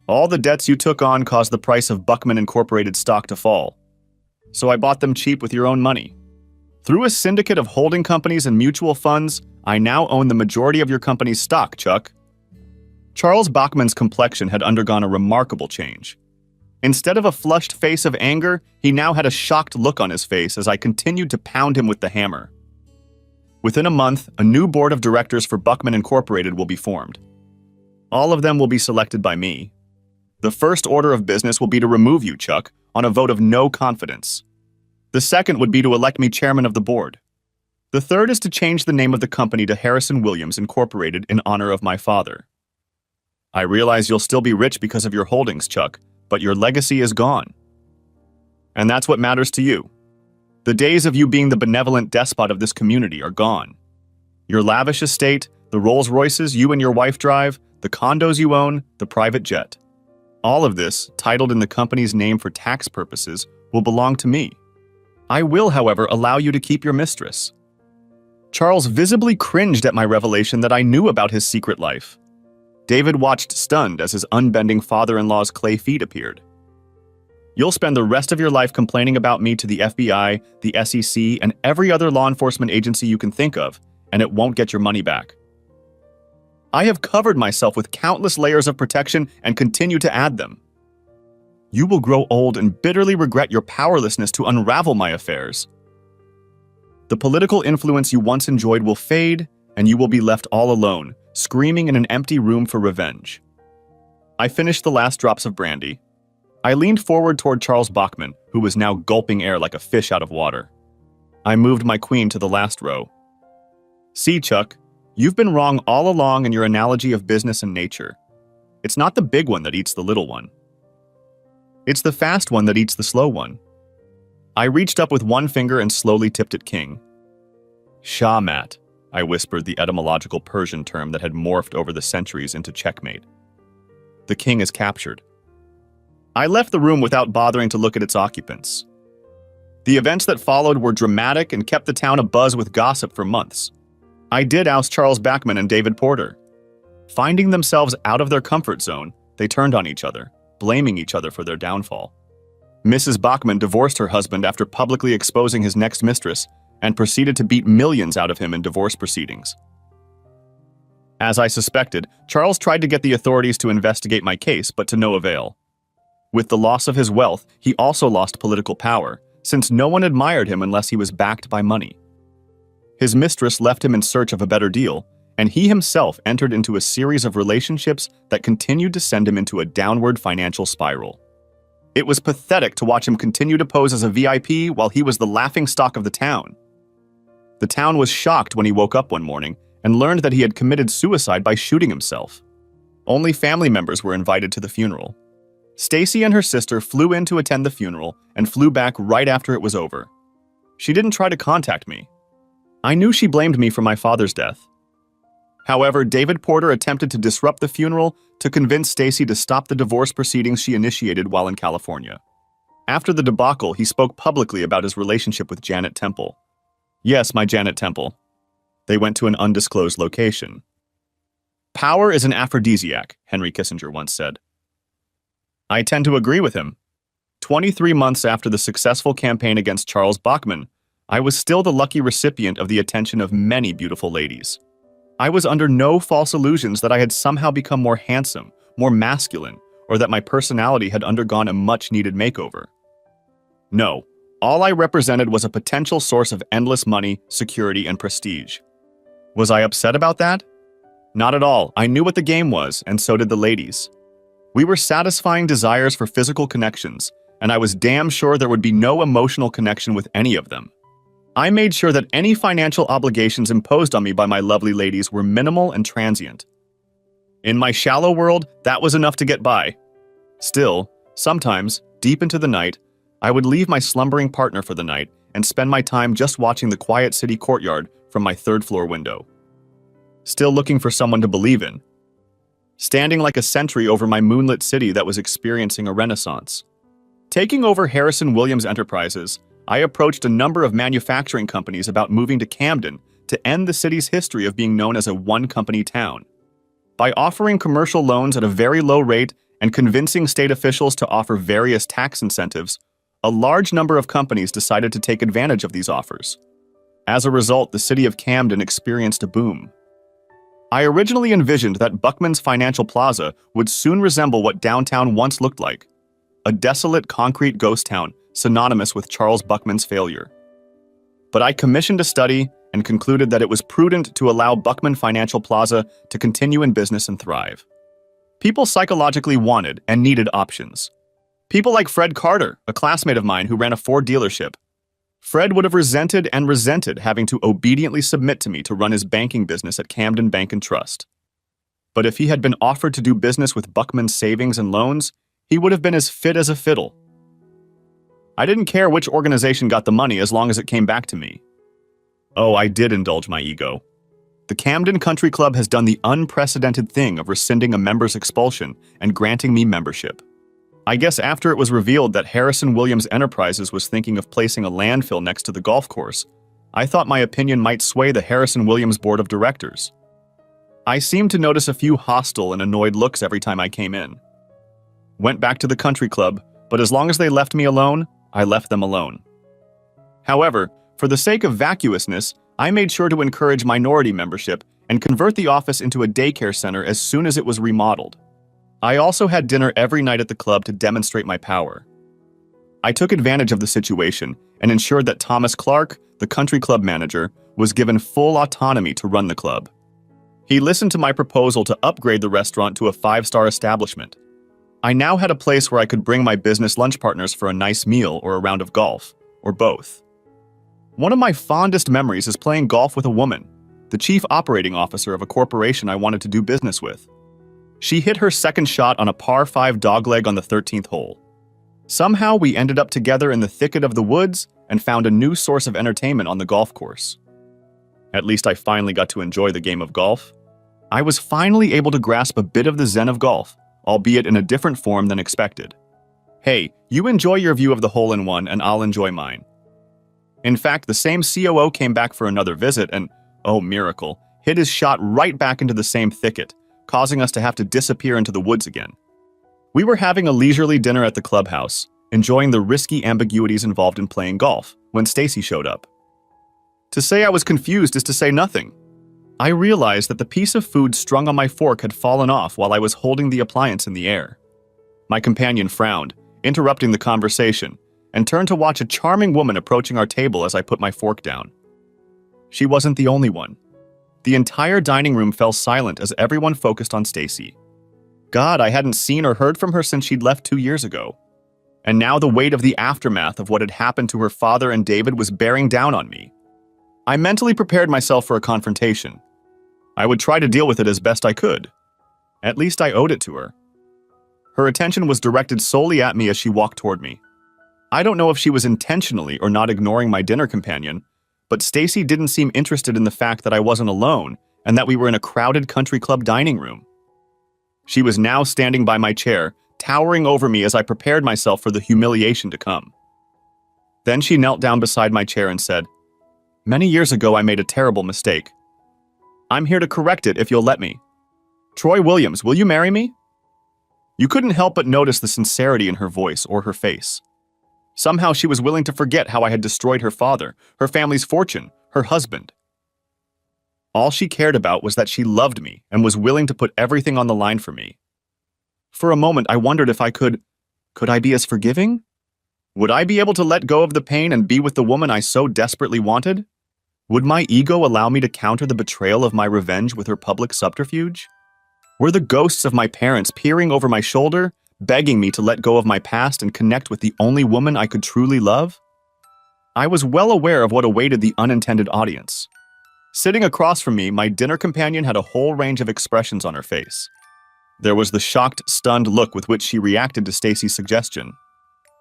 All the debts you took on caused the price of Buckman Incorporated stock to fall. So I bought them cheap with your own money. Through a syndicate of holding companies and mutual funds, I now own the majority of your company's stock, Chuck. Charles Bachman's complexion had undergone a remarkable change. Instead of a flushed face of anger, he now had a shocked look on his face as I continued to pound him with the hammer. Within a month, a new board of directors for Buckman Incorporated will be formed. All of them will be selected by me. The first order of business will be to remove you, Chuck, on a vote of no confidence. The second would be to elect me chairman of the board. The third is to change the name of the company to Harrison Williams Incorporated in honor of my father. I realize you'll still be rich because of your holdings, Chuck, but your legacy is gone. And that's what matters to you. The days of you being the benevolent despot of this community are gone. Your lavish estate, the Rolls Royces you and your wife drive, the condos you own, the private jet. All of this, titled in the company's name for tax purposes, will belong to me. I will, however, allow you to keep your mistress. Charles visibly cringed at my revelation that I knew about his secret life. David watched stunned as his unbending father-in-law's clay feet appeared. You'll spend the rest of your life complaining about me to the FBI, the SEC, and every other law enforcement agency you can think of, and it won't get your money back. I have covered myself with countless layers of protection and continue to add them. You will grow old and bitterly regret your powerlessness to unravel my affairs. The political influence you once enjoyed will fade, and you will be left all alone, screaming in an empty room for revenge. I finished the last drops of brandy. I leaned forward toward Charles Bachman, who was now gulping air like a fish out of water. I moved my queen to the last row. See, Chuck, you've been wrong all along in your analogy of business and nature. It's not the big one that eats the little one. It's the fast one that eats the slow one. I reached up with one finger and slowly tipped at king. Shahmat, I whispered the etymological Persian term that had morphed over the centuries into checkmate. The king is captured. I left the room without bothering to look at its occupants. The events that followed were dramatic and kept the town abuzz with gossip for months. I did oust Charles Bachman and David Porter. Finding themselves out of their comfort zone, they turned on each other, blaming each other for their downfall. Mrs. Bachman divorced her husband after publicly exposing his next mistress and proceeded to beat millions out of him in divorce proceedings. As I suspected, Charles tried to get the authorities to investigate my case, but to no avail. With the loss of his wealth, he also lost political power, since no one admired him unless he was backed by money. His mistress left him in search of a better deal, and he himself entered into a series of relationships that continued to send him into a downward financial spiral. It was pathetic to watch him continue to pose as a VIP while he was the laughingstock of the town. The town was shocked when he woke up one morning and learned that he had committed suicide by shooting himself. Only family members were invited to the funeral. Stacy and her sister flew in to attend the funeral and flew back right after it was over. She didn't try to contact me. I knew she blamed me for my father's death. However, David Porter attempted to disrupt the funeral to convince Stacy to stop the divorce proceedings she initiated while in California. After the debacle, he spoke publicly about his relationship with Janet Temple. Yes, my Janet Temple. They went to an undisclosed location. Power is an aphrodisiac, Henry Kissinger once said. I tend to agree with him. 23 months after the successful campaign against Charles Bachman, I was still the lucky recipient of the attention of many beautiful ladies. I was under no false illusions that I had somehow become more handsome, more masculine, or that my personality had undergone a much-needed makeover. No, all I represented was a potential source of endless money, security, and prestige. Was I upset about that? Not at all. I knew what the game was, and so did the ladies. We were satisfying desires for physical connections, and I was damn sure there would be no emotional connection with any of them. I made sure that any financial obligations imposed on me by my lovely ladies were minimal and transient. In my shallow world, that was enough to get by. Still, sometimes, deep into the night, I would leave my slumbering partner for the night and spend my time just watching the quiet city courtyard from my third-floor window. Still looking for someone to believe in. Standing like a sentry over my moonlit city that was experiencing a renaissance. Taking over Harrison Williams Enterprises, I approached a number of manufacturing companies about moving to Camden to end the city's history of being known as a one-company town. By offering commercial loans at a very low rate and convincing state officials to offer various tax incentives, a large number of companies decided to take advantage of these offers. As a result, the city of Camden experienced a boom. I originally envisioned that Buckman's Financial Plaza would soon resemble what downtown once looked like, a desolate concrete ghost town synonymous with Charles Buckman's failure. But I commissioned a study and concluded that it was prudent to allow Buckman Financial Plaza to continue in business and thrive. People psychologically wanted and needed options. People like Fred Carter, a classmate of mine who ran a Ford dealership. Fred would have resented having to obediently submit to me to run his banking business at Camden Bank and Trust. But if he had been offered to do business with Buckman's Savings and Loans, he would have been as fit as a fiddle. I didn't care which organization got the money as long as it came back to me. Oh, I did indulge my ego. The Camden Country Club has done the unprecedented thing of rescinding a member's expulsion and granting me membership. I guess after it was revealed that Harrison Williams Enterprises was thinking of placing a landfill next to the golf course, I thought my opinion might sway the Harrison Williams Board of Directors. I seemed to notice a few hostile and annoyed looks every time I came in. Went back to the country club, but as long as they left me alone, I left them alone. However, for the sake of vacuousness, I made sure to encourage minority membership and convert the office into a daycare center as soon as it was remodeled. I also had dinner every night at the club to demonstrate my power. I took advantage of the situation and ensured that Thomas Clark, the country club manager, was given full autonomy to run the club. He listened to my proposal to upgrade the restaurant to a 5-star establishment. I now had a place where I could bring my business lunch partners for a nice meal or a round of golf, or both. One of my fondest memories is playing golf with a woman, the chief operating officer of a corporation I wanted to do business with. She hit her second shot on a par 5 dogleg on the 13th hole. Somehow we ended up together in the thicket of the woods and found a new source of entertainment on the golf course. At least I finally got to enjoy the game of golf. I was finally able to grasp a bit of the zen of golf, albeit in a different form than expected. Hey, you enjoy your view of the hole-in-one and I'll enjoy mine. In fact, the same COO came back for another visit and, oh miracle, hit his shot right back into the same thicket, causing us to have to disappear into the woods again. We were having a leisurely dinner at the clubhouse, enjoying the risky ambiguities involved in playing golf, when Stacy showed up. To say I was confused is to say nothing. I realized that the piece of food strung on my fork had fallen off while I was holding the appliance in the air. My companion frowned, interrupting the conversation, and turned to watch a charming woman approaching our table as I put my fork down. She wasn't the only one. The entire dining room fell silent as everyone focused on Stacy. God, I hadn't seen or heard from her since she'd left 2 years ago. And now the weight of the aftermath of what had happened to her father and David was bearing down on me. I mentally prepared myself for a confrontation. I would try to deal with it as best I could. At least I owed it to her. Her attention was directed solely at me as she walked toward me. I don't know if she was intentionally or not ignoring my dinner companion, but Stacy didn't seem interested in the fact that I wasn't alone and that we were in a crowded country club dining room. She was now standing by my chair, towering over me as I prepared myself for the humiliation to come. Then she knelt down beside my chair and said, "Many years ago I made a terrible mistake. I'm here to correct it if you'll let me. Troy Williams, will you marry me?" You couldn't help but notice the sincerity in her voice or her face. Somehow she was willing to forget how I had destroyed her father, her family's fortune, her husband. All she cared about was that she loved me and was willing to put everything on the line for me. For a moment, I wondered if I could I be as forgiving? Would I be able to let go of the pain and be with the woman I so desperately wanted? Would my ego allow me to counter the betrayal of my revenge with her public subterfuge? Were the ghosts of my parents peering over my shoulder, begging me to let go of my past and connect with the only woman I could truly love? I was well aware of what awaited the unintended audience. Sitting across from me, my dinner companion had a whole range of expressions on her face. There was the shocked, stunned look with which she reacted to Stacy's suggestion.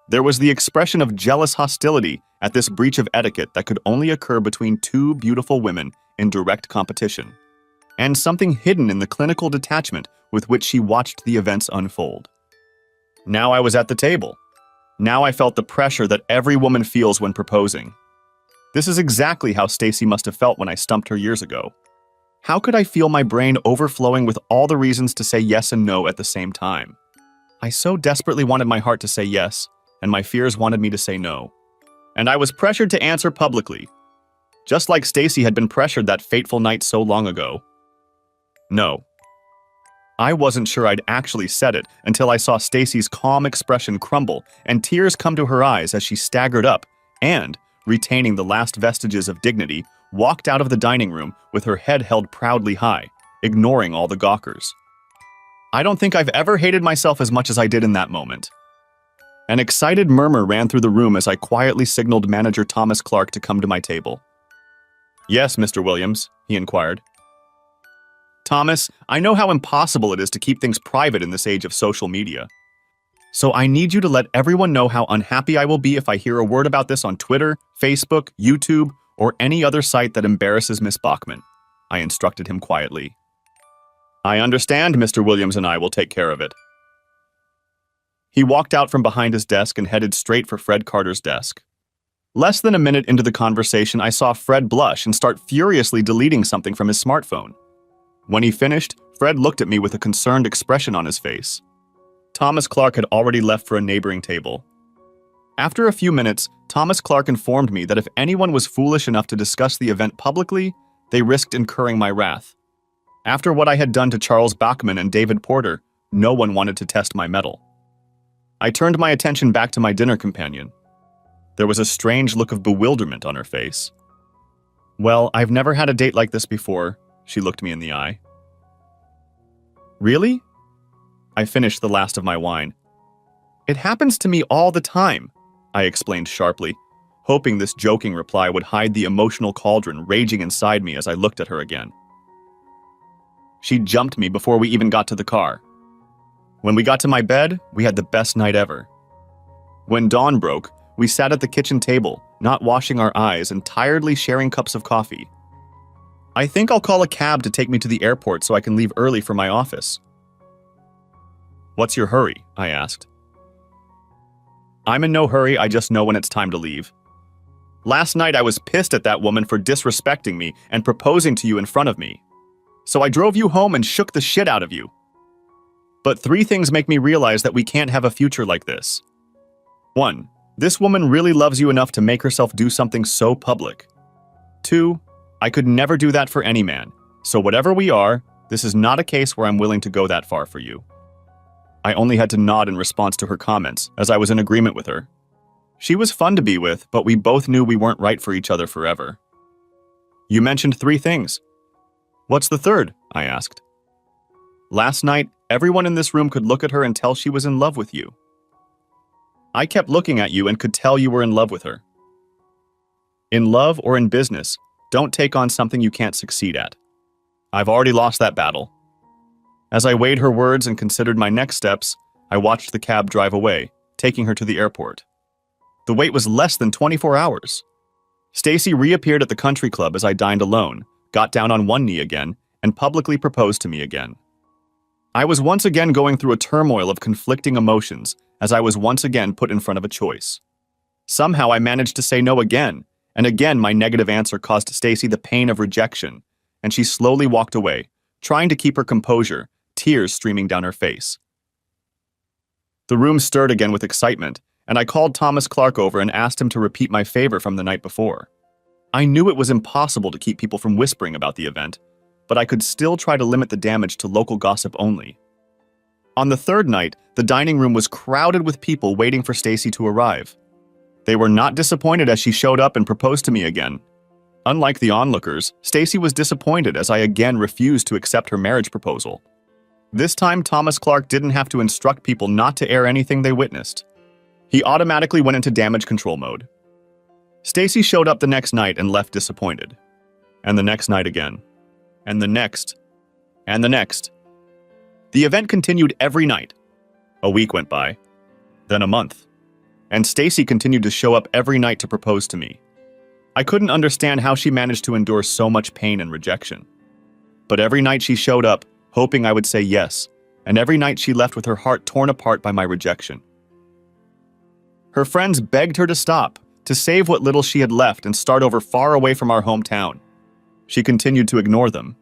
There was the expression of jealous hostility at this breach of etiquette that could only occur between two beautiful women in direct competition, and something hidden in the clinical detachment with which she watched the events unfold. Now I was at the table. Now I felt the pressure that every woman feels when proposing. This is exactly how Stacy must have felt when I stumped her years ago. How could I feel my brain overflowing with all the reasons to say yes and no at the same time? I so desperately wanted my heart to say yes, and my fears wanted me to say no. And I was pressured to answer publicly, just like Stacy had been pressured that fateful night so long ago. No. I wasn't sure I'd actually said it until I saw Stacy's calm expression crumble and tears come to her eyes as she staggered up and, retaining the last vestiges of dignity, walked out of the dining room with her head held proudly high, ignoring all the gawkers. I don't think I've ever hated myself as much as I did in that moment. An excited murmur ran through the room as I quietly signaled manager Thomas Clark to come to my table. "Yes, Mr. Williams," he inquired. "Thomas, I know how impossible it is to keep things private in this age of social media. So I need you to let everyone know how unhappy I will be if I hear a word about this on Twitter, Facebook, YouTube, or any other site that embarrasses Miss Bachman," I instructed him quietly. "I understand, Mr. Williams and I will take care of it." He walked out from behind his desk and headed straight for Fred Carter's desk. Less than a minute into the conversation, I saw Fred blush and start furiously deleting something from his smartphone. When he finished, Fred looked at me with a concerned expression on his face. Thomas Clark had already left for a neighboring table. After a few minutes, Thomas Clark informed me that if anyone was foolish enough to discuss the event publicly, they risked incurring my wrath. After what I had done to Charles Bachman and David Porter, no one wanted to test my mettle. I turned my attention back to my dinner companion. There was a strange look of bewilderment on her face. "Well, I've never had a date like this before," she looked me in the eye. "Really?" I finished the last of my wine. "It happens to me all the time," I explained sharply, hoping this joking reply would hide the emotional cauldron raging inside me as I looked at her again. She jumped me before we even got to the car. When we got to my bed, we had the best night ever. When dawn broke, we sat at the kitchen table, not washing our eyes and tiredly sharing cups of coffee. "I think I'll call a cab to take me to the airport so I can leave early for my office." "What's your hurry?" I asked. "I'm in no hurry, I just know when it's time to leave." Last night I was pissed at that woman for disrespecting me and proposing to you in front of me. So I drove you home and shook the shit out of you. But 3 things make me realize that we can't have a future like this. 1. This woman really loves you enough to make herself do something so public. 2. I could never do that for any man. So whatever we are, this is not a case where I'm willing to go that far for you. I only had to nod in response to her comments, as I was in agreement with her. She was fun to be with, but we both knew we weren't right for each other forever. You mentioned 3 things. What's the third? I asked. Last night, everyone in this room could look at her and tell she was in love with you. I kept looking at you and could tell you were in love with her. In love or in business, don't take on something you can't succeed at. I've already lost that battle. As I weighed her words and considered my next steps, I watched the cab drive away, taking her to the airport. The wait was less than 24 hours. Stacy reappeared at the country club as I dined alone, got down on one knee again, and publicly proposed to me again. I was once again going through a turmoil of conflicting emotions as I was once again put in front of a choice. Somehow I managed to say no again, and again my negative answer caused Stacy the pain of rejection, and she slowly walked away, trying to keep her composure, tears streaming down her face. The room stirred again with excitement, and I called Thomas Clark over and asked him to repeat my favor from the night before. I knew it was impossible to keep people from whispering about the event, but I could still try to limit the damage to local gossip only. On the 3rd night, the dining room was crowded with people waiting for Stacy to arrive. They were not disappointed as she showed up and proposed to me again. Unlike the onlookers, Stacy was disappointed as I again refused to accept her marriage proposal. This time, Thomas Clark didn't have to instruct people not to air anything they witnessed. He automatically went into damage control mode. Stacy showed up the next night and left disappointed. And the next night again. And the next. And the next. The event continued every night. A week went by. Then a month. And Stacy continued to show up every night to propose to me. I couldn't understand how she managed to endure so much pain and rejection. But every night she showed up, hoping I would say yes, and every night she left with her heart torn apart by my rejection. Her friends begged her to stop, to save what little she had left and start over far away from our hometown. She continued to ignore them.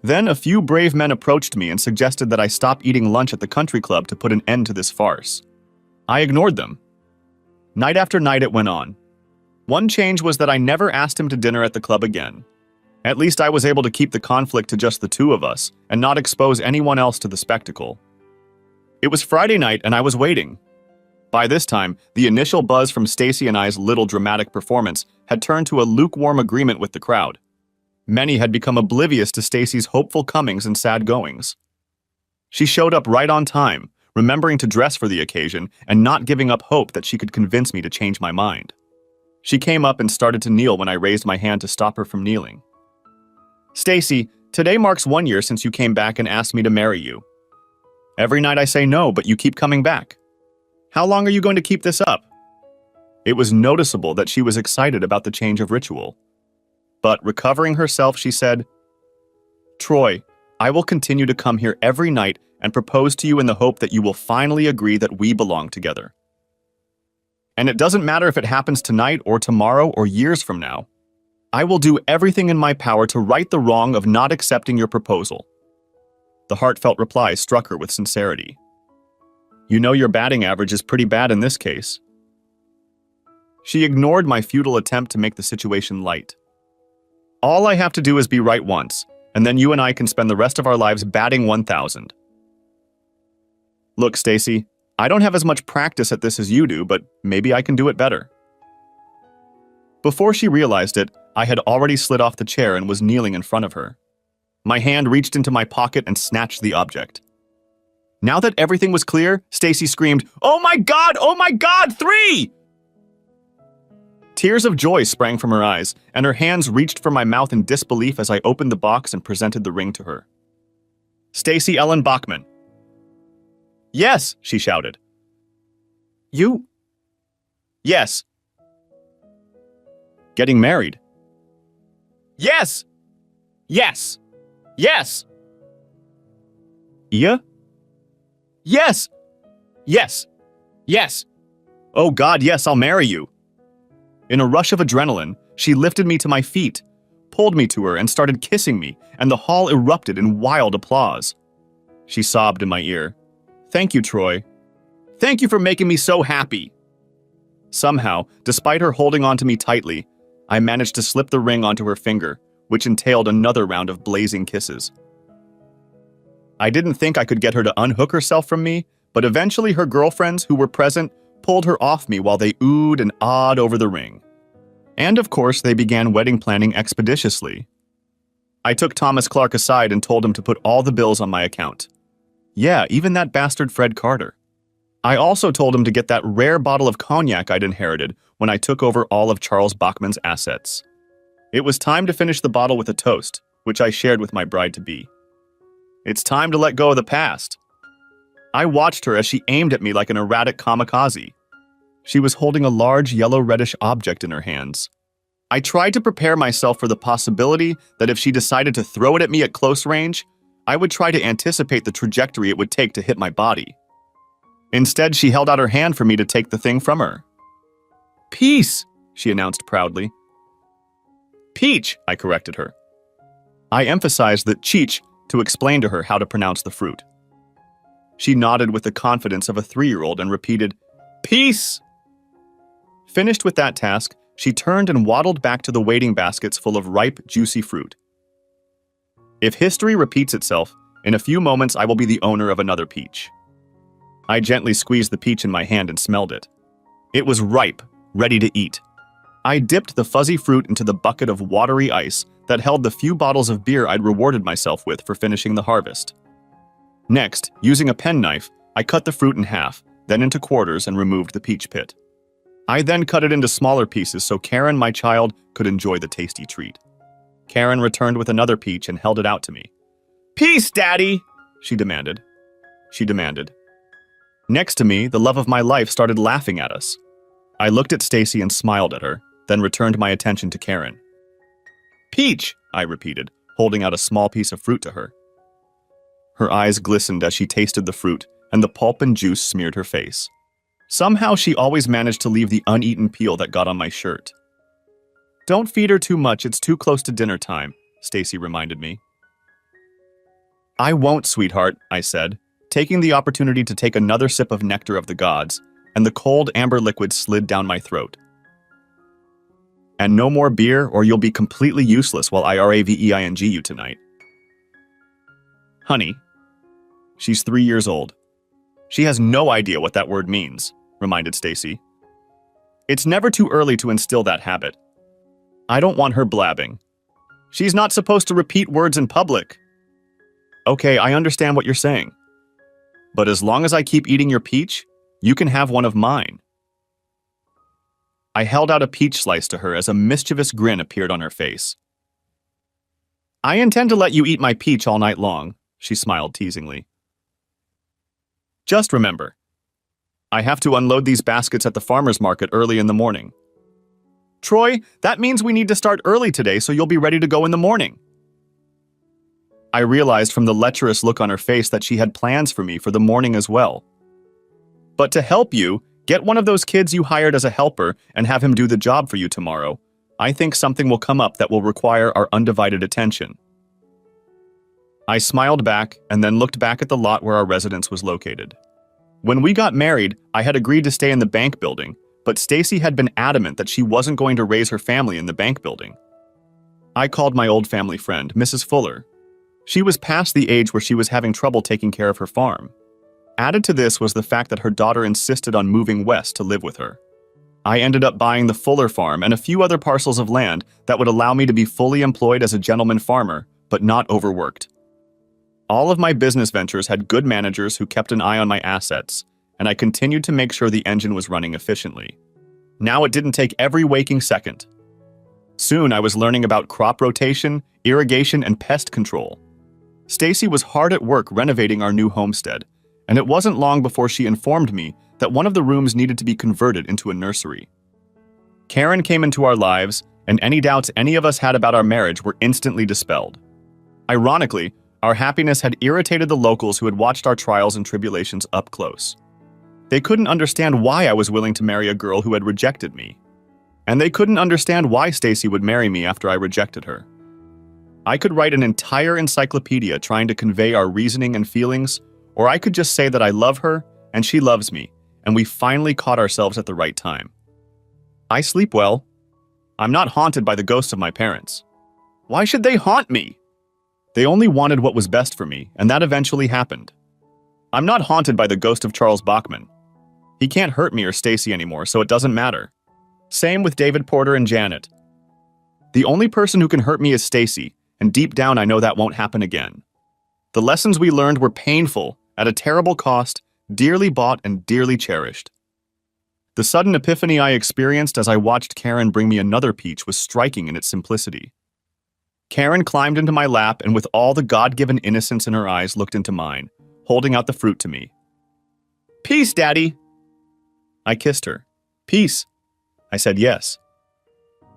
Then a few brave men approached me and suggested that I stop eating lunch at the country club to put an end to this farce. I ignored them. Night after night it went on. One change was that I never asked him to dinner at the club again. At least I was able to keep the conflict to just the 2 of us and not expose anyone else to the spectacle. It was Friday night and I was waiting. By this time, the initial buzz from Stacy and I's little dramatic performance had turned to a lukewarm agreement with the crowd. Many had become oblivious to Stacy's hopeful comings and sad goings. She showed up right on time, remembering to dress for the occasion and not giving up hope that she could convince me to change my mind. She came up and started to kneel when I raised my hand to stop her from kneeling. Stacy, today marks 1 year since you came back and asked me to marry you. Every night I say no, but you keep coming back. How long are you going to keep this up? It was noticeable that she was excited about the change of ritual. But recovering herself, she said, Troy, I will continue to come here every night and propose to you in the hope that you will finally agree that we belong together. And it doesn't matter if it happens tonight or tomorrow or years from now. I will do everything in my power to right the wrong of not accepting your proposal. The heartfelt reply struck her with sincerity. You know your batting average is pretty bad in this case. She ignored my futile attempt to make the situation light. All I have to do is be right once, and then you and I can spend the rest of our lives batting 1,000. Look, Stacy, I don't have as much practice at this as you do, but maybe I can do it better. Before she realized it, I had already slid off the chair and was kneeling in front of her. My hand reached into my pocket and snatched the object. Now that everything was clear, Stacy screamed, Oh my God, 3! Tears of joy sprang from her eyes, and her hands reached for my mouth in disbelief as I opened the box and presented the ring to her. Stacy Ellen Bachman. Yes, she shouted. You? Yes. Getting married. Yes! Yes! Yes! Iya? Yes! Yes! Yes! Oh God, yes, I'll marry you. In a rush of adrenaline, she lifted me to my feet, pulled me to her, and started kissing me, and the hall erupted in wild applause. She sobbed in my ear. "Thank you, Troy. Thank you for making me so happy." Somehow, despite her holding onto me tightly, I managed to slip the ring onto her finger, which entailed another round of blazing kisses. I didn't think I could get her to unhook herself from me, but eventually her girlfriends who were present pulled her off me while they oohed and awed over the ring. And of course, they began wedding planning expeditiously. I took Thomas Clark aside and told him to put all the bills on my account. Yeah, even that bastard Fred Carter. I also told him to get that rare bottle of cognac I'd inherited when I took over all of Charles Bachman's assets. It was time to finish the bottle with a toast, which I shared with my bride-to-be. It's time to let go of the past. I watched her as she aimed at me like an erratic kamikaze. She was holding a large yellow-reddish object in her hands. I tried to prepare myself for the possibility that if she decided to throw it at me at close range, I would try to anticipate the trajectory it would take to hit my body. Instead, she held out her hand for me to take the thing from her. "Peace," she announced proudly. "Peach," I corrected her. I emphasized that Cheech to explain to her how to pronounce the fruit. She nodded with the confidence of a 3-year-old and repeated, "Peace!" Finished with that task, she turned and waddled back to the waiting baskets full of ripe, juicy fruit. If history repeats itself, in a few moments I will be the owner of another peach. I gently squeezed the peach in my hand and smelled it. It was ripe, ready to eat. I dipped the fuzzy fruit into the bucket of watery ice that held the few bottles of beer I'd rewarded myself with for finishing the harvest. Next, using a penknife, I cut the fruit in half, then into quarters and removed the peach pit. I then cut it into smaller pieces so Karen, my child, could enjoy the tasty treat. Karen returned with another peach and held it out to me. "Peace, Daddy!" she demanded. Next to me, the love of my life started laughing at us. I looked at Stacy and smiled at her, then returned my attention to Karen. "Peach," I repeated, holding out a small piece of fruit to her. Her eyes glistened as she tasted the fruit, and the pulp and juice smeared her face. Somehow she always managed to leave the uneaten peel that got on my shirt. "Don't feed her too much, it's too close to dinner time," Stacy reminded me. "I won't, sweetheart," I said, taking the opportunity to take another sip of nectar of the gods, and the cold amber liquid slid down my throat. "And no more beer, or you'll be completely useless while I raving you tonight." "Honey." She's 3 years old. She has no idea what that word means, reminded Stacy. "It's never too early to instill that habit. I don't want her blabbing. She's not supposed to repeat words in public." "Okay, I understand what you're saying. But as long as I keep eating your peach, you can have one of mine." I held out a peach slice to her as a mischievous grin appeared on her face. "I intend to let you eat my peach all night long," she smiled teasingly. "Just remember, I have to unload these baskets at the farmer's market early in the morning." "Troy, that means we need to start early today so you'll be ready to go in the morning." I realized from the lecherous look on her face that she had plans for me for the morning as well. "But to help you, get one of those kids you hired as a helper and have him do the job for you tomorrow. I think something will come up that will require our undivided attention." I smiled back and then looked back at the lot where our residence was located. When we got married, I had agreed to stay in the bank building, but Stacy had been adamant that she wasn't going to raise her family in the bank building. I called my old family friend, Mrs. Fuller. She was past the age where she was having trouble taking care of her farm. Added to this was the fact that her daughter insisted on moving west to live with her. I ended up buying the Fuller farm and a few other parcels of land that would allow me to be fully employed as a gentleman farmer, but not overworked. All of my business ventures had good managers who kept an eye on my assets, and I continued to make sure the engine was running efficiently. Now it didn't take every waking second. Soon I was learning about crop rotation, irrigation, and pest control. Stacy was hard at work renovating our new homestead, and it wasn't long before she informed me that one of the rooms needed to be converted into a nursery. Karen came into our lives, and any doubts any of us had about our marriage were instantly dispelled. Ironically, our happiness had irritated the locals who had watched our trials and tribulations up close. They couldn't understand why I was willing to marry a girl who had rejected me. And they couldn't understand why Stacy would marry me after I rejected her. I could write an entire encyclopedia trying to convey our reasoning and feelings, or I could just say that I love her and she loves me, and we finally caught ourselves at the right time. I sleep well. I'm not haunted by the ghosts of my parents. Why should they haunt me? They only wanted what was best for me, and that eventually happened. I'm not haunted by the ghost of Charles Bachman. He can't hurt me or Stacy anymore, so it doesn't matter. Same with David Porter and Janet. The only person who can hurt me is Stacy, and deep down I know that won't happen again. The lessons we learned were painful, at a terrible cost, dearly bought and dearly cherished. The sudden epiphany I experienced as I watched Karen bring me another peach was striking in its simplicity. Karen climbed into my lap and with all the God-given innocence in her eyes looked into mine, holding out the fruit to me. "Peace, Daddy!" I kissed her. "Peace." I said yes.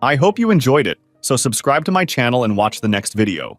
I hope you enjoyed it, so subscribe to my channel and watch the next video.